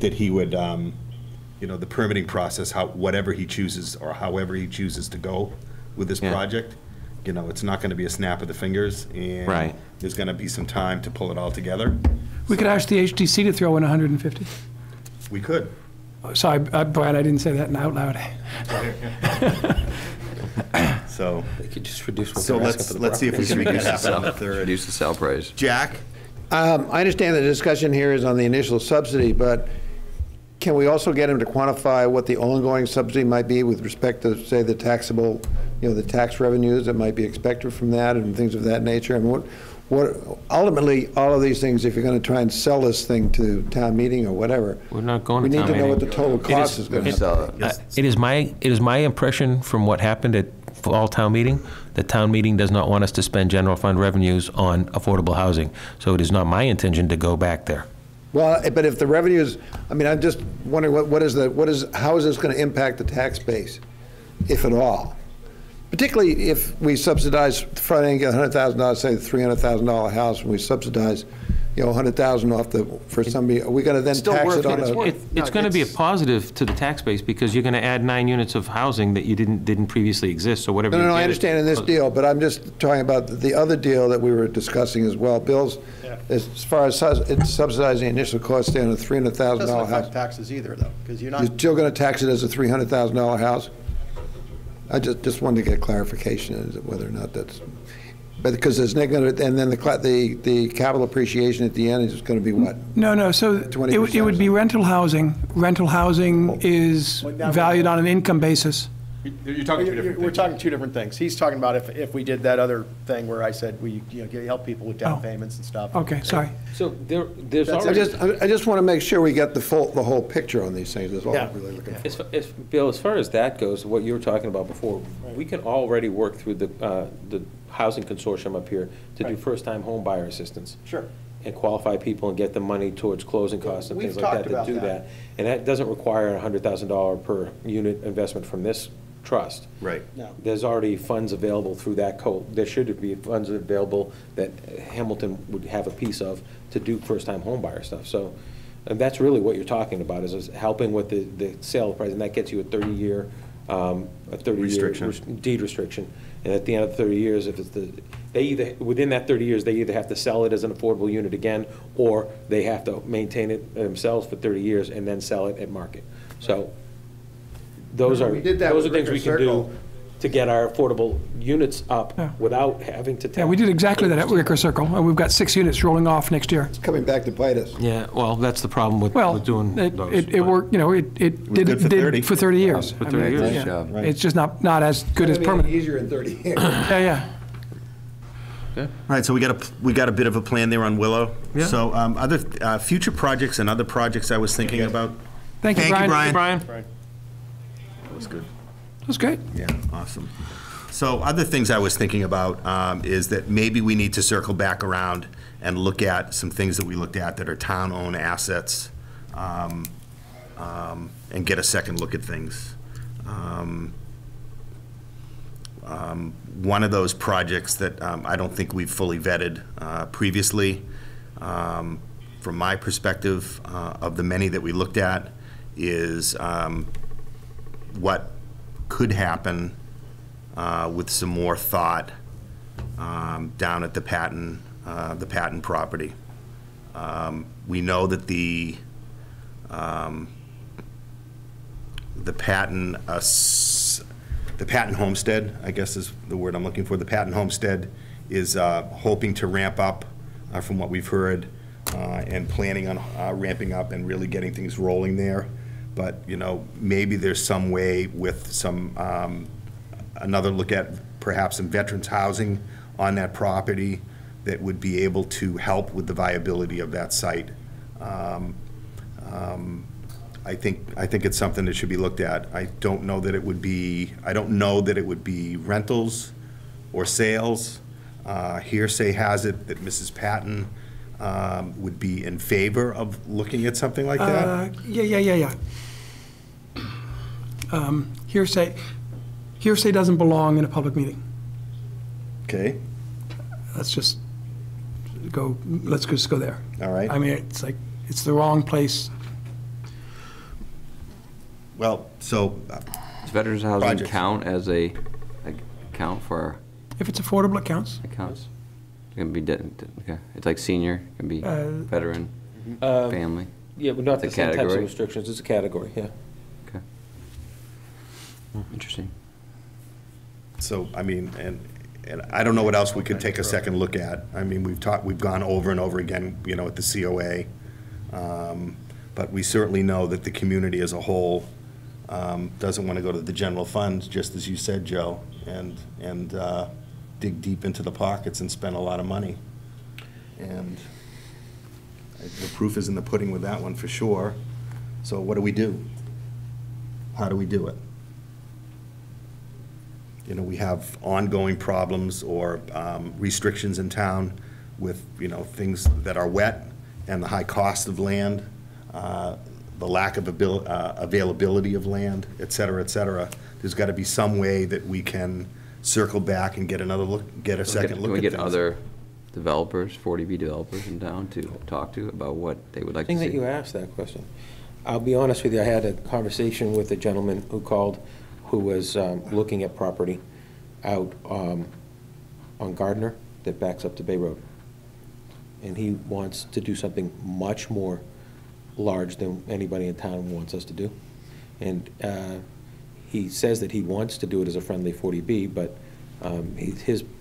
Speaker 1: that he would, the permitting process, whatever he chooses, or however he chooses to go with this
Speaker 9: Yeah.
Speaker 1: project, it's not going to be a snap of the fingers. And
Speaker 9: Right.
Speaker 1: there's going to be some time to pull it all together.
Speaker 2: We could ask the HTC to throw in 150.
Speaker 1: We could.
Speaker 2: Sorry, Brian, I didn't say that out loud.
Speaker 1: So,
Speaker 3: They could just reduce what
Speaker 1: so
Speaker 3: they're asking for the
Speaker 1: let's see if we
Speaker 3: property.
Speaker 1: can make that happen on the 3rd.
Speaker 6: Reduce the sale price.
Speaker 1: Jack?
Speaker 7: I understand the discussion here is on the initial subsidy, but can we also get him to quantify what the ongoing subsidy might be with respect to, say, the taxable, the tax revenues that might be expected from that and things of that nature? I mean, ultimately, all of these things, if you're going to try and sell this thing to town meeting or whatever,
Speaker 3: We're not going
Speaker 7: we
Speaker 3: to
Speaker 7: need
Speaker 3: town
Speaker 7: to know what the
Speaker 3: meeting.
Speaker 7: total cost is going to be.
Speaker 6: Sell it.
Speaker 3: It is my impression from what happened at fall town meeting, that town meeting does not want us to spend general fund revenues on affordable housing. So it is not my intention to go back there.
Speaker 7: Well, but if the revenues, I'm just wondering, how is this going to impact the tax base, if at all? Particularly if we subsidize front end, get $100,000, say $300,000 house, and we subsidize, $100,000 off for somebody, are we going to then
Speaker 5: Still
Speaker 7: tax
Speaker 5: worth
Speaker 7: it on
Speaker 5: it. It's
Speaker 7: a?
Speaker 5: worth-
Speaker 3: It's going to be a positive to the tax base because you're going to add 9 units of housing that you didn't previously exist, so whatever you
Speaker 7: No,
Speaker 3: get
Speaker 7: I
Speaker 3: is-
Speaker 7: understand in this deal, but I'm just talking about the other deal that we were discussing as well. Bill's, as far as subsidizing the initial cost there on a $300,000
Speaker 5: Doesn't
Speaker 7: house,
Speaker 5: affect taxes either, though, because you're
Speaker 7: you're
Speaker 5: not,
Speaker 7: still going to tax it as a $300,000 house? I just wanted to get clarification as to whether or not that's, but because there's not going to, and then the capital appreciation at the end is going to be what?
Speaker 2: No, so
Speaker 7: 20%.
Speaker 2: it would be rental housing. Rental housing is valued on an income basis.
Speaker 11: You're talking two different
Speaker 5: We're
Speaker 11: things.
Speaker 5: talking two different things. He's talking about if we did that other thing where I said we, help people with down
Speaker 2: Oh.
Speaker 5: payments and stuff.
Speaker 2: Okay, sorry.
Speaker 3: So there's
Speaker 5: That's-
Speaker 3: already.
Speaker 7: I just want to make sure we get the whole picture on these things, is all
Speaker 5: Yeah.
Speaker 7: I'm really looking for.
Speaker 3: Bill, as far as that goes, what you were talking about before, we can already work through the housing consortium up here to do
Speaker 5: Right.
Speaker 3: first-time home buyer assistance.
Speaker 5: Sure.
Speaker 3: And qualify people and get the money towards closing costs and
Speaker 5: We've
Speaker 3: things like that
Speaker 5: talked
Speaker 3: to
Speaker 5: about
Speaker 3: do
Speaker 5: that.
Speaker 3: that. And that doesn't require a $100,000 per unit investment from this trust.
Speaker 1: Right.
Speaker 5: No.
Speaker 3: There's already funds available through that code. There should be funds available that Hamilton would have a piece of to do first-time home buyer stuff. So, and that's really what you're talking about, is helping with the sale price, and that gets you a 30-year,
Speaker 1: Restriction.
Speaker 3: deed restriction. And at the end of 30 years, if it's within that 30 years, they either have to sell it as an affordable unit again, or they have to maintain it themselves for 30 years and then sell it at market. So those are
Speaker 7: We did that
Speaker 3: those are
Speaker 7: with
Speaker 3: things we
Speaker 7: Ricker
Speaker 3: can do
Speaker 7: Circle.
Speaker 3: to get our affordable units up
Speaker 2: Yeah.
Speaker 3: without having to
Speaker 2: Yeah,
Speaker 3: tell.
Speaker 2: we did exactly that at Wicker Circle, and we've got 6 units rolling off next year.
Speaker 7: It's coming back to bite us.
Speaker 3: Yeah, well, that's the problem with
Speaker 2: Well,
Speaker 3: doing
Speaker 2: it
Speaker 3: those.
Speaker 2: it worked, it did
Speaker 1: good for 30.
Speaker 2: did for 30 years.
Speaker 3: For
Speaker 2: I
Speaker 3: 30
Speaker 2: mean,
Speaker 3: years.
Speaker 2: yeah.
Speaker 6: job.
Speaker 2: It's just not as good as
Speaker 7: It's gonna be
Speaker 2: permanent.
Speaker 7: easier in 30 years.
Speaker 2: Yeah, yeah.
Speaker 1: All right, so we got a bit of a plan there on Willow.
Speaker 3: Yeah.
Speaker 1: So other future projects and other projects I was thinking about.
Speaker 2: Thank you, Brian.
Speaker 3: Brian?
Speaker 1: That was good.
Speaker 2: That's great.
Speaker 1: Yeah, awesome. So other things I was thinking about is that maybe we need to circle back around and look at some things that we looked at that are town-owned assets, and get a second look at things. One of those projects that I don't think we've fully vetted previously, from my perspective, of the many that we looked at, is what could happen with some more thought down at the Patton property. We know that the Patton Homestead, I guess is the word I'm looking for, the Patton Homestead is hoping to ramp up, from what we've heard, and planning on ramping up and really getting things rolling there. But, maybe there's some way with some, another look at perhaps some veterans housing on that property that would be able to help with the viability of that site. I think it's something that should be looked at. I don't know that it would be rentals or sales. Hearsay has it that Mrs. Patton would be in favor of looking at something like that.
Speaker 2: Yeah. Hearsay doesn't belong in a public meeting.
Speaker 1: Okay,
Speaker 2: Let's just go there.
Speaker 1: all right.
Speaker 2: I mean, it's the wrong place.
Speaker 1: Well, so,
Speaker 6: Does veterans housing
Speaker 1: Projects.
Speaker 6: count as a count for our
Speaker 2: If it's affordable, it counts.
Speaker 6: accounts? It can be, okay, it's like senior, it can be veteran, family,
Speaker 3: Yeah, but not
Speaker 6: It's a
Speaker 3: the same types of
Speaker 6: category?
Speaker 3: restrictions, it's a category, yeah.
Speaker 6: okay. Interesting.
Speaker 1: so, I mean, and I don't know what else we could take a second look at. I mean, we've gone over and over again, at the COA. But we certainly know that the community as a whole doesn't want to go to the general fund, just as you said, Joe, and dig deep into the pockets and spend a lot of money. And the proof is in the pudding with that one, for sure. So what do we do? How do we do it? We have ongoing problems or restrictions in town with, things that are wet and the high cost of land, the lack of availability of land, et cetera, et cetera. There's got to be some way that we can circle back and get another look, get a second
Speaker 6: Can
Speaker 1: look
Speaker 6: we
Speaker 1: at
Speaker 6: get
Speaker 1: things.
Speaker 6: other developers, 40B developers in town to talk to about what they would like to
Speaker 3: Thing
Speaker 6: see?
Speaker 3: that you asked that question. I'll be honest with you, I had a conversation with a gentleman who called, who was looking at property out on Gardner that backs up to Bay Road. And he wants to do something much more large than anybody in town wants us to do. And he says that he wants to do it as a friendly 40B, but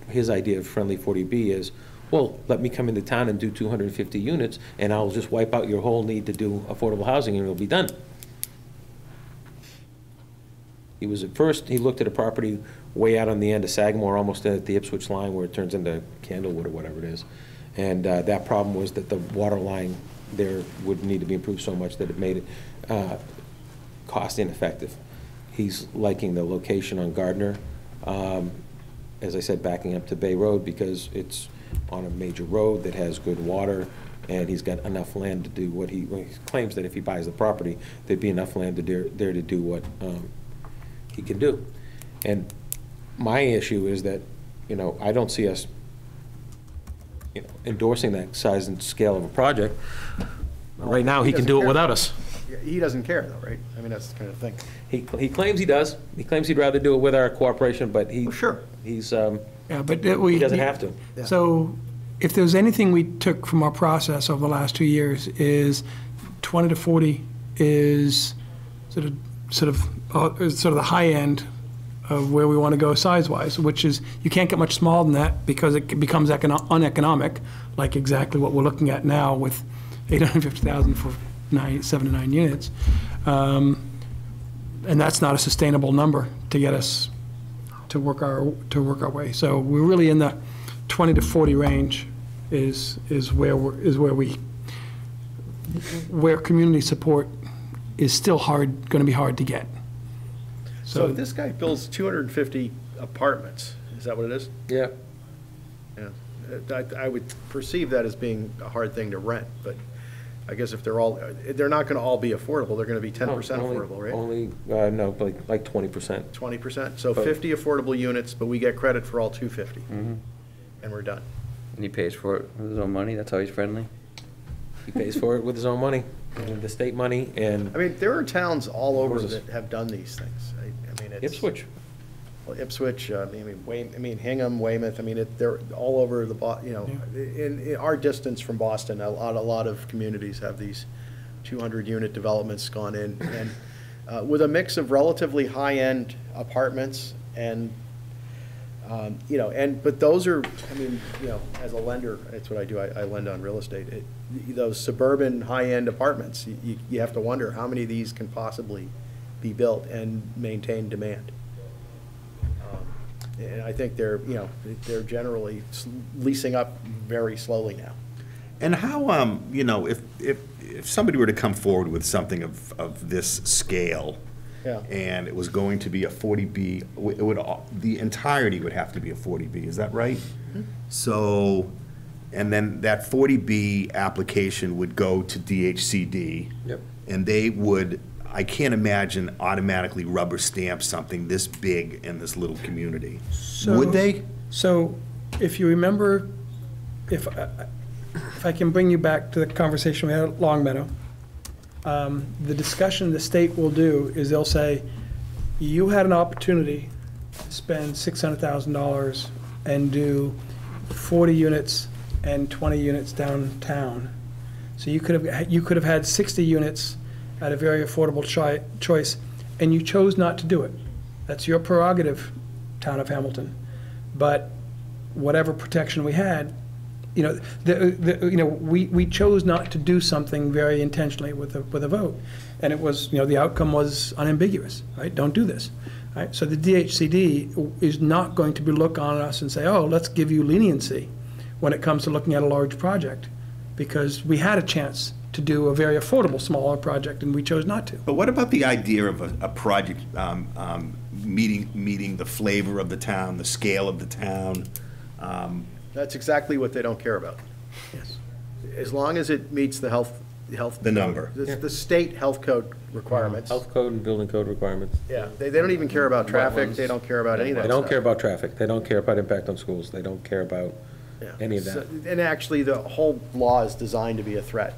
Speaker 3: his idea of friendly 40B is, well, let me come into town and do 250 units, and I'll just wipe out your whole need to do affordable housing, and it'll be done. at first, he looked at a property way out on the end of Sagamore, almost at the Ipswich line where it turns into Candlewood or whatever it is. And that problem was that the water line there would need to be improved so much that it made it cost ineffective. He's liking the location on Gardner, as I said, backing up to Bay Road because it's on a major road that has good water, and he's got enough land to do what he claims that if he buys the property, there'd be enough land there to do what he can do. And my issue is that, I don't see us, endorsing that size and scale of a project. Right now, he can do it without us.
Speaker 5: He doesn't care though, right? I mean, that's the kind of thing.
Speaker 3: He claims he does. He claims he'd rather do it with our cooperation, but
Speaker 5: Sure.
Speaker 3: He's,
Speaker 2: Yeah, but
Speaker 3: he doesn't have to.
Speaker 2: So if there's anything we took from our process over the last 2 years is 20 to 40 is sort of the high end of where we want to go size-wise, which is, you can't get much smaller than that because it becomes uneconomic, like exactly what we're looking at now with 850,000 for 7 to 9 units. And that's not a sustainable number to get us to work our way. So we're really in the 20 to 40 range is where community support is still going to be hard to get.
Speaker 5: So if this guy builds 250 apartments, is that what it is?
Speaker 3: Yeah.
Speaker 5: Yeah. I would perceive that as being a hard thing to rent, but I guess if they're not going to all be affordable, they're going to be 10% affordable, right?
Speaker 3: Only, no, like 20%.
Speaker 5: 20%? So 50 affordable units, but we get credit for all 250.
Speaker 6: Mm-hmm.
Speaker 5: And we're done.
Speaker 6: And he pays for it with his own money, that's how he's friendly?
Speaker 3: He pays for it with his own money, and the state money, and
Speaker 5: I mean, there are towns all over that have done these things. I mean, it's
Speaker 3: Ipswich.
Speaker 5: Well, Ipswich, Hingham, Weymouth, they're all over in our distance from Boston, a lot of communities have these 200-unit developments gone in, and with a mix of relatively high-end apartments and, but those are, as a lender, that's what I do, I lend on real estate. Those suburban high-end apartments, you have to wonder how many of these can possibly be built and maintain demand. And I think they're generally leasing up very slowly now.
Speaker 1: And how, if somebody were to come forward with something of this scale,
Speaker 5: Yeah.
Speaker 1: and it was going to be a 40B, the entirety would have to be a 40B, is that right?
Speaker 5: Mm-hmm.
Speaker 1: So, and then that 40B application would go to DHCD.
Speaker 3: Yep.
Speaker 1: And they would, I can't imagine, automatically rubber stamp something this big in this little community. Would they?
Speaker 2: So if you remember, if I can bring you back to the conversation we had at Longmeadow, the discussion the state will do is they'll say, you had an opportunity to spend $600,000 and do 40 units and 20 units downtown. So you could have had 60 units at a very affordable choice, and you chose not to do it. That's your prerogative, Town of Hamilton. But whatever protection we had, we chose not to do something very intentionally with a vote, and it was, the outcome was unambiguous, right? Don't do this, right? So the DHCD is not going to be look on us and say, oh, let's give you leniency when it comes to looking at a large project, because we had a chance to do a very affordable smaller project and we chose not to.
Speaker 1: But what about the idea of a project meeting the flavor of the town, the scale of the town?
Speaker 5: That's exactly what they don't care about.
Speaker 2: Yes.
Speaker 5: As long as it meets the health.
Speaker 1: The number.
Speaker 5: The state health code requirements.
Speaker 3: health code and building code requirements.
Speaker 5: Yeah, they don't even care about traffic, they don't care about any of that
Speaker 3: They don't
Speaker 5: stuff.
Speaker 3: care about traffic, they don't care about impact on schools, they don't care about
Speaker 5: Yeah.
Speaker 3: any of that.
Speaker 5: So- And actually, the whole law is designed to be a threat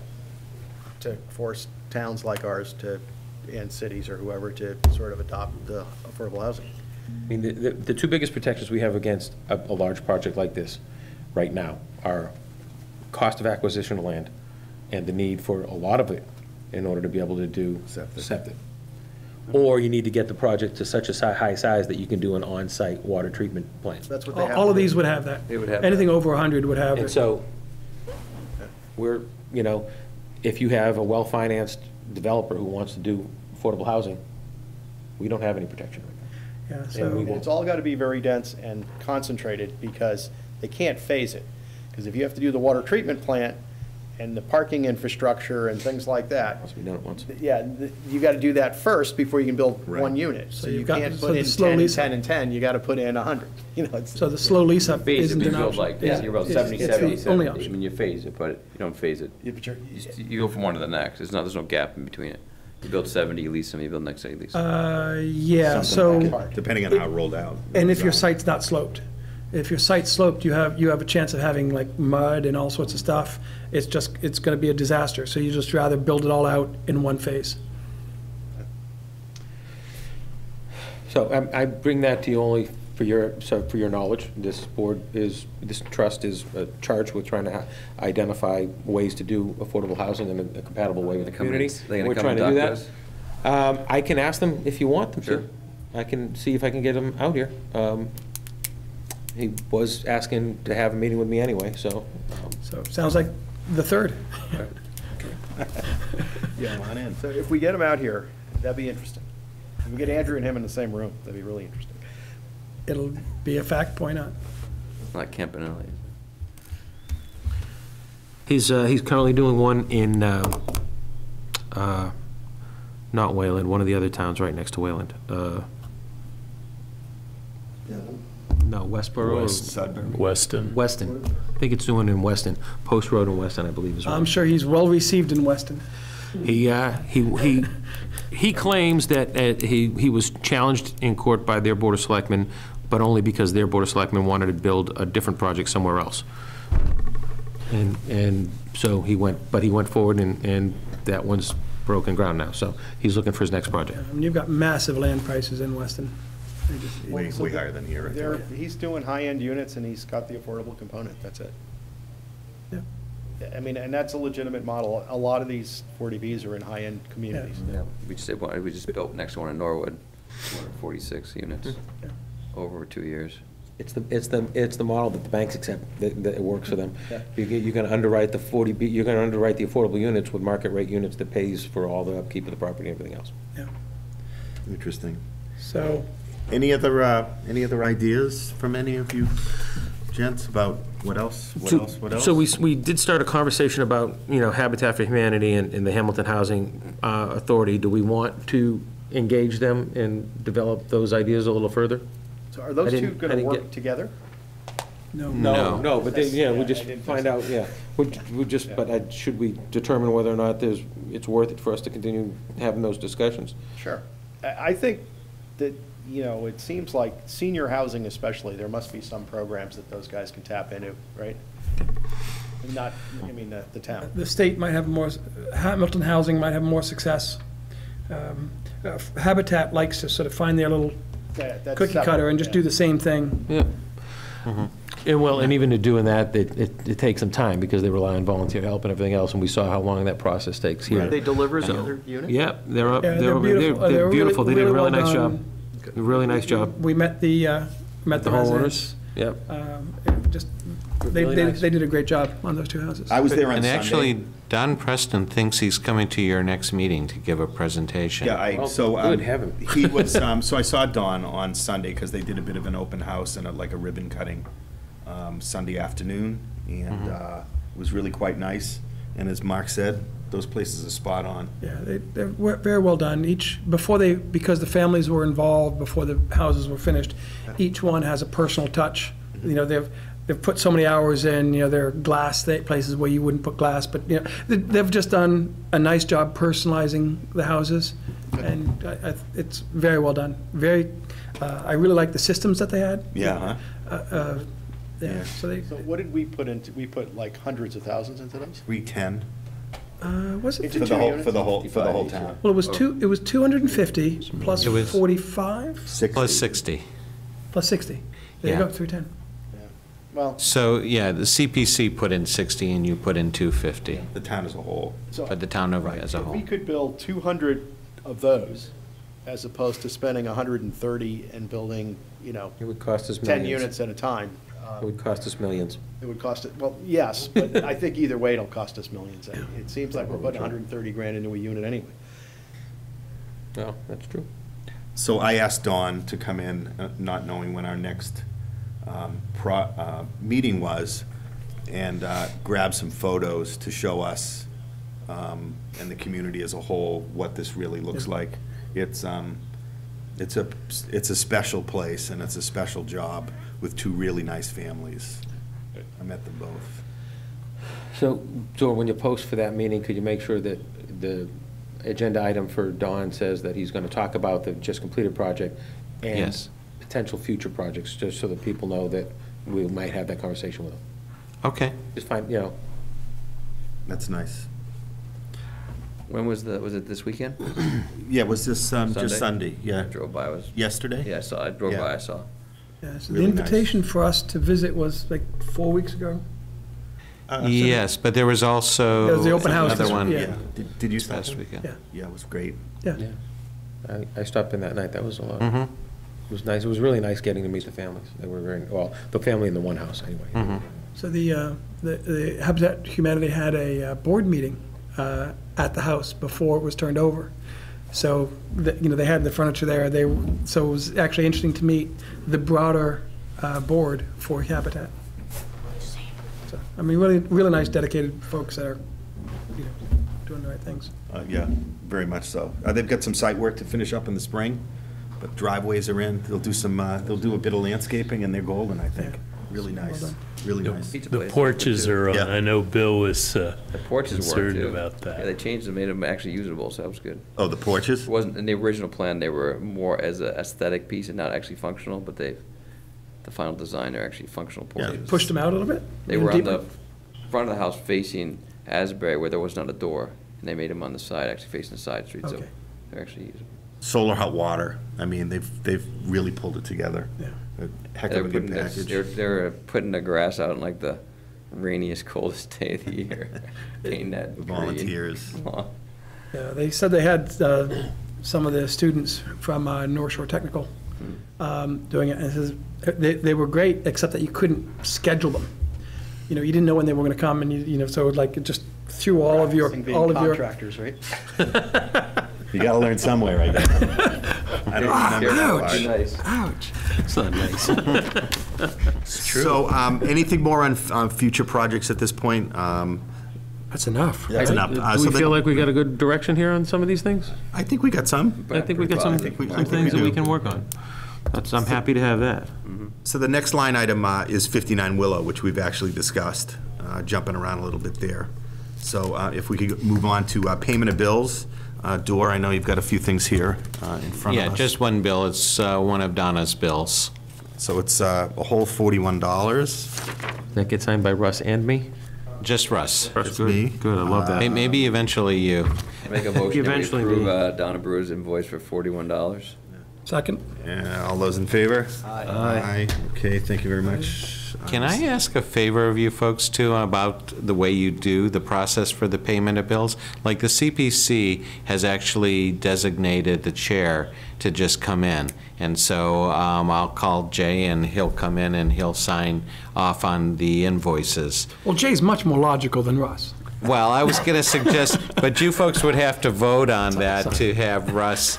Speaker 5: to force towns like ours and cities or whoever to sort of adopt the affordable housing.
Speaker 3: I mean, the two biggest protections we have against a large project like this right now are cost of acquisition of land and the need for a lot of it in order to be able to do septic. Or you need to get the project to such a high size that you can do an on-site water treatment plant.
Speaker 5: That's what they have.
Speaker 2: All of
Speaker 5: to do.
Speaker 2: these would have that.
Speaker 6: They would have
Speaker 2: Anything
Speaker 6: that.
Speaker 2: over 100 would have
Speaker 3: And
Speaker 2: it.
Speaker 3: so, if you have a well-financed developer who wants to do affordable housing, We don't have any protection right now.
Speaker 2: Yeah,
Speaker 3: And we
Speaker 2: so,
Speaker 3: won't.
Speaker 5: It's all got to be very dense and concentrated because they can't phase it. Because if you have to do the water treatment plant and the parking infrastructure and things like that,
Speaker 3: Must be done at once.
Speaker 5: yeah, you got to do that first before you can build
Speaker 1: Right.
Speaker 5: one unit. So you
Speaker 2: you've got-
Speaker 5: can't
Speaker 2: so
Speaker 5: put
Speaker 2: the
Speaker 5: in
Speaker 2: slow
Speaker 5: 10 and
Speaker 2: lease-
Speaker 5: 10 and 10, you got to put in 100. You know, it's.
Speaker 2: so the slow lease up
Speaker 6: Phase it,
Speaker 2: isn't
Speaker 6: but
Speaker 2: an
Speaker 6: you build
Speaker 2: option.
Speaker 6: like,
Speaker 2: Yeah,
Speaker 6: you're about
Speaker 2: it's-
Speaker 6: 70,
Speaker 2: it's
Speaker 6: 70,
Speaker 2: the only
Speaker 6: 70. I
Speaker 2: option.
Speaker 6: mean, you phase it, but you don't phase it.
Speaker 5: Yeah, but you're-
Speaker 6: You go from one to the next. There's no gap in between it. You build 70, you lease them, you build next day, you lease them.
Speaker 2: Yeah, so,
Speaker 1: Depending on how it rolled out.
Speaker 2: and if your site's not sloped. If your site's sloped, you have a chance of having like mud and all sorts of stuff. It's going to be a disaster. So you just rather build it all out in one phase.
Speaker 3: So I bring that to you only for your knowledge. This trust is charged with trying to identify ways to do affordable housing in a compatible way with the
Speaker 6: They come in-
Speaker 3: community.
Speaker 6: they gonna
Speaker 3: We're
Speaker 6: come
Speaker 3: trying
Speaker 6: and
Speaker 3: to do
Speaker 6: talk to
Speaker 3: that. I can ask them if you want them
Speaker 6: Sure.
Speaker 3: to. I can see if I can get them out here. He was asking to have a meeting with me anyway, so.
Speaker 2: So it sounds like the third.
Speaker 1: Yeah, come on in.
Speaker 5: So if we get them out here, that'd be interesting. If we get Andrew and him in the same room, that'd be really interesting.
Speaker 2: It'll be a fact, why not?
Speaker 6: Like Campanelli.
Speaker 3: He's currently doing one in, not Wayland, one of the other towns right next to Wayland. No, Westboro or
Speaker 4: Weston.
Speaker 3: Weston. I think it's doing in Weston, Post Road in Weston, I believe is right.
Speaker 2: I'm sure he's well-received in Weston.
Speaker 3: He claims that he was challenged in court by their Board of Selectmen, but only because their Board of Selectmen wanted to build a different project somewhere else. And so he went forward, and that one's broken ground now. So he's looking for his next project.
Speaker 2: I mean, you've got massive land prices in Weston. They just-
Speaker 1: Way higher than here, I think.
Speaker 5: He's doing high-end units and he's got the affordable component, that's it.
Speaker 2: Yeah.
Speaker 5: I mean, and that's a legitimate model. A lot of these 40Bs are in high-end communities.
Speaker 6: Yeah, we just built next one in Norwood, 246 units over 2 years.
Speaker 3: It's the model that the banks accept, that it works for them.
Speaker 5: Yeah.
Speaker 3: You're gonna underwrite the 40B, you're gonna underwrite the affordable units with market rate units that pays for all the upkeep of the property and everything else.
Speaker 2: Yeah.
Speaker 1: Interesting.
Speaker 2: So,
Speaker 1: Any other ideas from any of you gents about what else? What else?
Speaker 3: So we did start a conversation about, Habitat for Humanity and the Hamilton Housing Authority. Do we want to engage them and develop those ideas a little further?
Speaker 5: So are those
Speaker 3: I
Speaker 5: two
Speaker 3: didn't-
Speaker 5: going
Speaker 3: I
Speaker 5: to
Speaker 3: didn't
Speaker 5: work
Speaker 3: get-
Speaker 5: together?
Speaker 2: no.
Speaker 3: No, but we just
Speaker 5: I didn't
Speaker 3: find out, should we determine whether or not it's worth it for us to continue having those discussions?
Speaker 5: Sure. I think that, it seems like senior housing especially, there must be some programs that those guys can tap into, right? Not, the town.
Speaker 2: The state might have more, Hamilton Housing might have more success. Habitat likes to sort of find their little
Speaker 5: That's
Speaker 2: cookie cutter
Speaker 5: separate,
Speaker 2: and just
Speaker 5: yeah.
Speaker 2: do the same thing.
Speaker 3: Yeah. And even to doing that, it takes some time because they rely on volunteer help and everything else, and we saw how long that process takes here.
Speaker 5: They deliver the other units?
Speaker 3: Yeah, they're up,
Speaker 2: Yeah,
Speaker 3: they're over,
Speaker 2: beautiful.
Speaker 3: they're beautiful. They did a
Speaker 2: really
Speaker 3: really
Speaker 2: well
Speaker 3: nice job.
Speaker 2: done.
Speaker 3: Really nice job.
Speaker 2: We met the
Speaker 3: homeowners.
Speaker 2: residents.
Speaker 3: Yep.
Speaker 2: Just, they
Speaker 3: Really nice.
Speaker 2: did a great job on those two houses.
Speaker 1: I was there on
Speaker 9: And
Speaker 1: Sunday.
Speaker 9: actually, Don Preston thinks he's coming to your next meeting to give a presentation.
Speaker 1: Yeah,
Speaker 3: Good, have him.
Speaker 1: he was, so I saw Don on Sunday, because they did a bit of an open house and like a ribbon cutting Sunday afternoon, and it was really quite nice. And as Mark said, those places are spot on.
Speaker 2: Yeah, they're very well done. Because the families were involved before the houses were finished, each one has a personal touch. They've put so many hours in, there are glass places where you wouldn't put glass, but, they've just done a nice job personalizing the houses, and it's very well done. I really like the systems that they had.
Speaker 1: Yeah, huh?
Speaker 2: Yeah,
Speaker 5: So what did we put into, we put like hundreds of thousands into those?
Speaker 1: 310
Speaker 2: was it?
Speaker 5: Into
Speaker 1: for the
Speaker 5: two
Speaker 1: whole,
Speaker 5: units?
Speaker 1: for the whole town.
Speaker 2: Well, it was 250 plus
Speaker 9: It was-
Speaker 2: 45,
Speaker 1: 60.
Speaker 9: Plus 60.
Speaker 2: plus 60. There you
Speaker 9: Yeah.
Speaker 2: go, 310.
Speaker 5: Well,
Speaker 9: So, yeah, the CPC put in 60 and you put in 250,
Speaker 1: The town as a whole.
Speaker 5: so
Speaker 9: but the town of as a
Speaker 5: if we
Speaker 9: whole.
Speaker 5: could build 200 of those, as opposed to spending 130 and building,
Speaker 3: It would cost us
Speaker 5: 10
Speaker 3: millions.
Speaker 5: units at a time,
Speaker 3: It would cost us millions.
Speaker 5: it would cost it, well, yes, but I think either way, it'll cost us millions. It seems like we're putting 130 grand into a unit anyway.
Speaker 3: No, that's true.
Speaker 1: So I asked Dawn to come in, not knowing when our next meeting was, and grab some photos to show us and the community as a whole what this really looks like. It's a special place, and it's a special job with two really nice families. I met them both.
Speaker 3: So, Dor, when you post for that meeting, could you make sure that the agenda item for Don says that he's going to talk about the just completed project and
Speaker 9: Yes.
Speaker 3: potential future projects, just so that people know that we might have that conversation with them?
Speaker 9: Okay.
Speaker 3: Just find, you know,
Speaker 1: That's nice.
Speaker 6: When was it this weekend?
Speaker 1: Yeah, was this
Speaker 6: Sunday?
Speaker 1: just Sunday? Yeah.
Speaker 6: I drove by,
Speaker 1: Yesterday?
Speaker 6: yeah, I drove
Speaker 1: Yeah.
Speaker 6: by, I saw.
Speaker 2: Yeah, so the
Speaker 1: Really nice.
Speaker 2: invitation for us to visit was like 4 weeks ago.
Speaker 9: Yes, but there was also
Speaker 2: There was the open house
Speaker 9: another
Speaker 2: this-
Speaker 9: one
Speaker 2: yeah.
Speaker 1: Did you stop
Speaker 9: last
Speaker 1: in?
Speaker 9: weekend.
Speaker 2: Yeah,
Speaker 1: Yeah, it was great.
Speaker 2: yeah.
Speaker 3: I stopped in that night, that was a lot.
Speaker 9: Mhm.
Speaker 3: It was nice, it was really nice getting to meet the families. They were very, well, the family in the one house, anyway.
Speaker 9: Mhm.
Speaker 2: So the Habitat Humanity had a board meeting at the house before it was turned over. So, they had the furniture there. So it was actually interesting to meet the broader board for Habitat. So, I mean, really, really nice, dedicated folks that are, doing the right things.
Speaker 1: Yeah, very much so. They've got some site work to finish up in the spring, but driveways are in. They'll do a bit of landscaping, and they're golden, I think. Really
Speaker 2: Well
Speaker 1: nice,
Speaker 2: done.
Speaker 1: really nice.
Speaker 6: Pizza
Speaker 4: The
Speaker 6: place.
Speaker 4: porches are on.
Speaker 1: Yeah.
Speaker 4: I know Bill was
Speaker 6: The porches worked
Speaker 4: concerned
Speaker 6: too.
Speaker 4: about
Speaker 6: Yeah, they
Speaker 4: that.
Speaker 6: changed them, made them actually usable, so that was good.
Speaker 1: Oh, the porches?
Speaker 6: It wasn't, in the original plan, they were more as an aesthetic piece and not actually functional, but the final design, they're actually functional porches.
Speaker 2: Pushed them out a little bit?
Speaker 6: They
Speaker 2: Even
Speaker 6: were on
Speaker 2: deeper?
Speaker 6: the front of the house facing Asbury where there was not a door, and they made them on the side, actually facing the side street, so
Speaker 2: Okay.
Speaker 6: they're actually usable.
Speaker 1: Solar hot water. I mean, they've really pulled it together.
Speaker 2: Yeah.
Speaker 1: A heck
Speaker 6: They're
Speaker 1: of a good
Speaker 6: putting
Speaker 1: package.
Speaker 6: they're putting the grass out on like the rainiest, coldest day of the year. Painting that green.
Speaker 1: Volunteers.
Speaker 2: Yeah, they said they had some of the students from North Shore Technical doing it, and it says they were great, except that you couldn't schedule them. You didn't know when they were going to come, and so like it just threw all of your
Speaker 5: Contractors, right?
Speaker 1: You gotta learn somewhere, I guess. I don't remember that part.
Speaker 6: Too nice.
Speaker 2: Ouch.
Speaker 3: It's not nice.
Speaker 1: So, anything more on future projects at this point?
Speaker 2: That's enough.
Speaker 1: That's enough.
Speaker 3: Do
Speaker 1: So
Speaker 3: we feel
Speaker 1: then-
Speaker 3: like we got a good direction here on some of these things?
Speaker 1: I think we got some.
Speaker 3: I think we got
Speaker 1: I
Speaker 3: some
Speaker 1: think we
Speaker 3: things that we
Speaker 1: do.
Speaker 3: can work on. I'm happy to have that.
Speaker 1: So the next line item is 59 Willow, which we've actually discussed, jumping around a little bit there. So if we could move on to payment of bills. Dor, I know you've got a few things here in front of
Speaker 9: Yeah,
Speaker 1: us.
Speaker 9: just one bill. It's one of Donna's bills.
Speaker 1: So it's a whole $41.
Speaker 3: That gets signed by Russ and me?
Speaker 9: Just Russ.
Speaker 1: That's me.
Speaker 3: Good, I love that.
Speaker 9: Maybe eventually you.
Speaker 6: Make a motion that we
Speaker 3: Eventually
Speaker 6: approve Donna Brewer's invoice for $41.
Speaker 2: Second?
Speaker 1: Yeah, all those in favor?
Speaker 3: Aye.
Speaker 1: Okay, thank you very much.
Speaker 9: Can I ask a favor of you folks, too, about the way you do the process for the payment of bills? Like, the CPC has actually designated the chair to just come in. And so I'll call Jay, and he'll come in and he'll sign off on the invoices.
Speaker 2: Well, Jay's much more logical than Russ.
Speaker 9: Well, I was going to suggest, but you folks would have to vote on that to have Russ,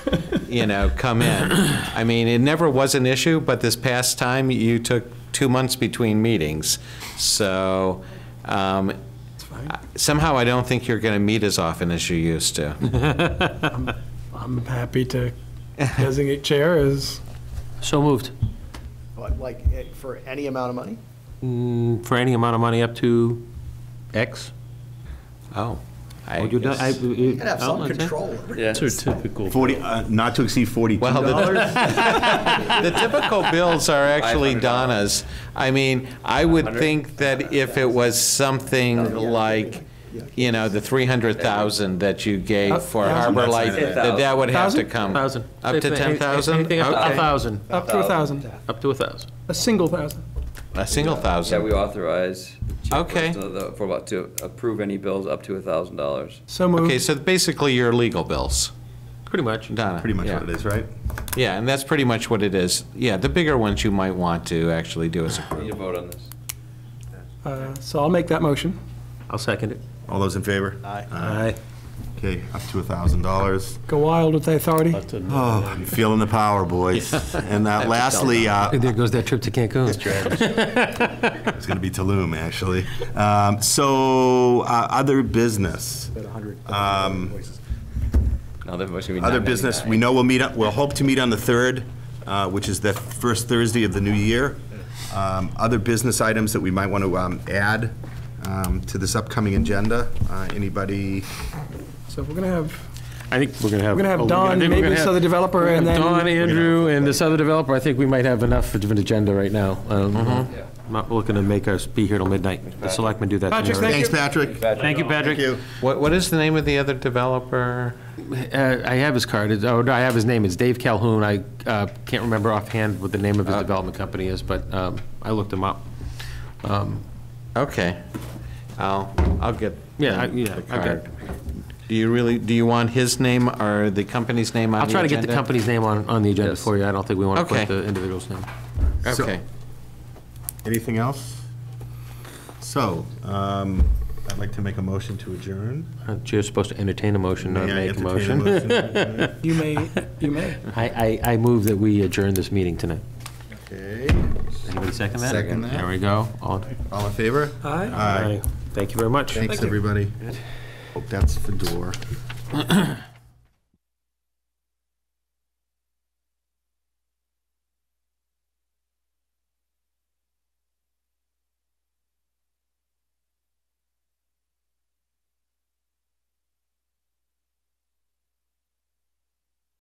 Speaker 9: come in. I mean, it never was an issue, but this past time, you took 2 months between meetings. So somehow I don't think you're going to meet as often as you used to.
Speaker 2: I'm happy to designate chair as,
Speaker 3: So moved.
Speaker 5: But like, for any amount of money?
Speaker 3: For any amount of money up to X?
Speaker 9: Oh.
Speaker 3: Oh, you don't-
Speaker 5: You gotta have some
Speaker 3: outlets, eh?
Speaker 5: control over it.
Speaker 6: Yeah.
Speaker 4: It's our typical.
Speaker 1: 40, not to exceed $42.
Speaker 9: Well, the typical bills are actually
Speaker 6: $500.
Speaker 9: Donna's. I mean, I would think that if it was something like, the 300,000 that you gave for Harbor Light, that would have to come.
Speaker 3: 1,000.
Speaker 9: Up to 10,000?
Speaker 3: Anything up to
Speaker 9: Okay.
Speaker 3: 1,000.
Speaker 2: up to 1,000,
Speaker 3: Up to 1,000.
Speaker 2: a single 1,000.
Speaker 9: A single
Speaker 6: Yeah,
Speaker 9: thousand.
Speaker 6: we authorize the
Speaker 9: Okay.
Speaker 6: chairperson to approve any bills up to $1,000.
Speaker 2: So moved.
Speaker 9: Okay, so basically your legal bills,
Speaker 3: Pretty much.
Speaker 9: Donna.
Speaker 1: Pretty much
Speaker 9: yeah.
Speaker 1: what it is, right?
Speaker 9: Yeah, and that's pretty much what it is. Yeah, the bigger ones you might want to actually do as a
Speaker 6: We need
Speaker 9: group.
Speaker 6: to vote on this.
Speaker 2: So I'll make that motion.
Speaker 3: I'll second it.
Speaker 1: All those in favor?
Speaker 5: Aye.
Speaker 3: Aye.
Speaker 1: Okay, up to $1,000.
Speaker 2: Go wild with the authority.
Speaker 1: Oh, I'm feeling the power, boys. And lastly,
Speaker 3: There goes that trip to Cancun.
Speaker 1: it's going to be Tulum, actually. Other business.
Speaker 6: No, there must be
Speaker 1: Other
Speaker 6: 9.99.
Speaker 1: business, we know we'll hope to meet on the 3rd, which is the first Thursday of the new year. Other business items that we might want to add to this upcoming agenda. Anybody?
Speaker 2: So we're going to have,
Speaker 3: I think we're going to have.
Speaker 2: we're going to have
Speaker 3: I
Speaker 2: Don,
Speaker 3: think we're
Speaker 2: maybe
Speaker 3: gonna
Speaker 2: this
Speaker 3: have-
Speaker 2: other developer,
Speaker 3: we're
Speaker 2: and
Speaker 3: gonna
Speaker 2: then.
Speaker 3: have Don, Andrew, and this other developer. I think we might have enough of an agenda right now. I'm not looking to make us be here till midnight. The selectmen do that. to me
Speaker 2: Patrick,
Speaker 3: already.
Speaker 1: Thanks, Patrick.
Speaker 3: Thank you, Patrick.
Speaker 1: Thank you.
Speaker 9: What is the name of the other developer?
Speaker 3: I have his card. I have his name. It's Dave Calhoun. I can't remember offhand what the name of his development company is, but I looked him up.
Speaker 9: Okay. I'll get
Speaker 3: Yeah,
Speaker 9: the
Speaker 3: I've got-
Speaker 9: card. Do you want his name or the company's name on the
Speaker 3: I'll
Speaker 9: agenda?
Speaker 3: try to get the company's name on the agenda for you. I don't think we want to
Speaker 9: Okay.
Speaker 3: put the individual's name.
Speaker 9: Okay.
Speaker 1: Anything else? So, I'd like to make a motion to adjourn.
Speaker 3: You're supposed to entertain a motion, not
Speaker 1: May I
Speaker 3: make a
Speaker 1: entertain
Speaker 3: motion.
Speaker 1: motion?
Speaker 2: You may.
Speaker 3: I move that we adjourn this meeting tonight.
Speaker 1: Okay,
Speaker 3: Anybody second that?
Speaker 1: Second that.
Speaker 3: There we go. All
Speaker 1: all in favor?
Speaker 2: Aye.
Speaker 1: Aye.
Speaker 3: Thank you very much.
Speaker 1: Thanks, everybody. Hope that's Fedor.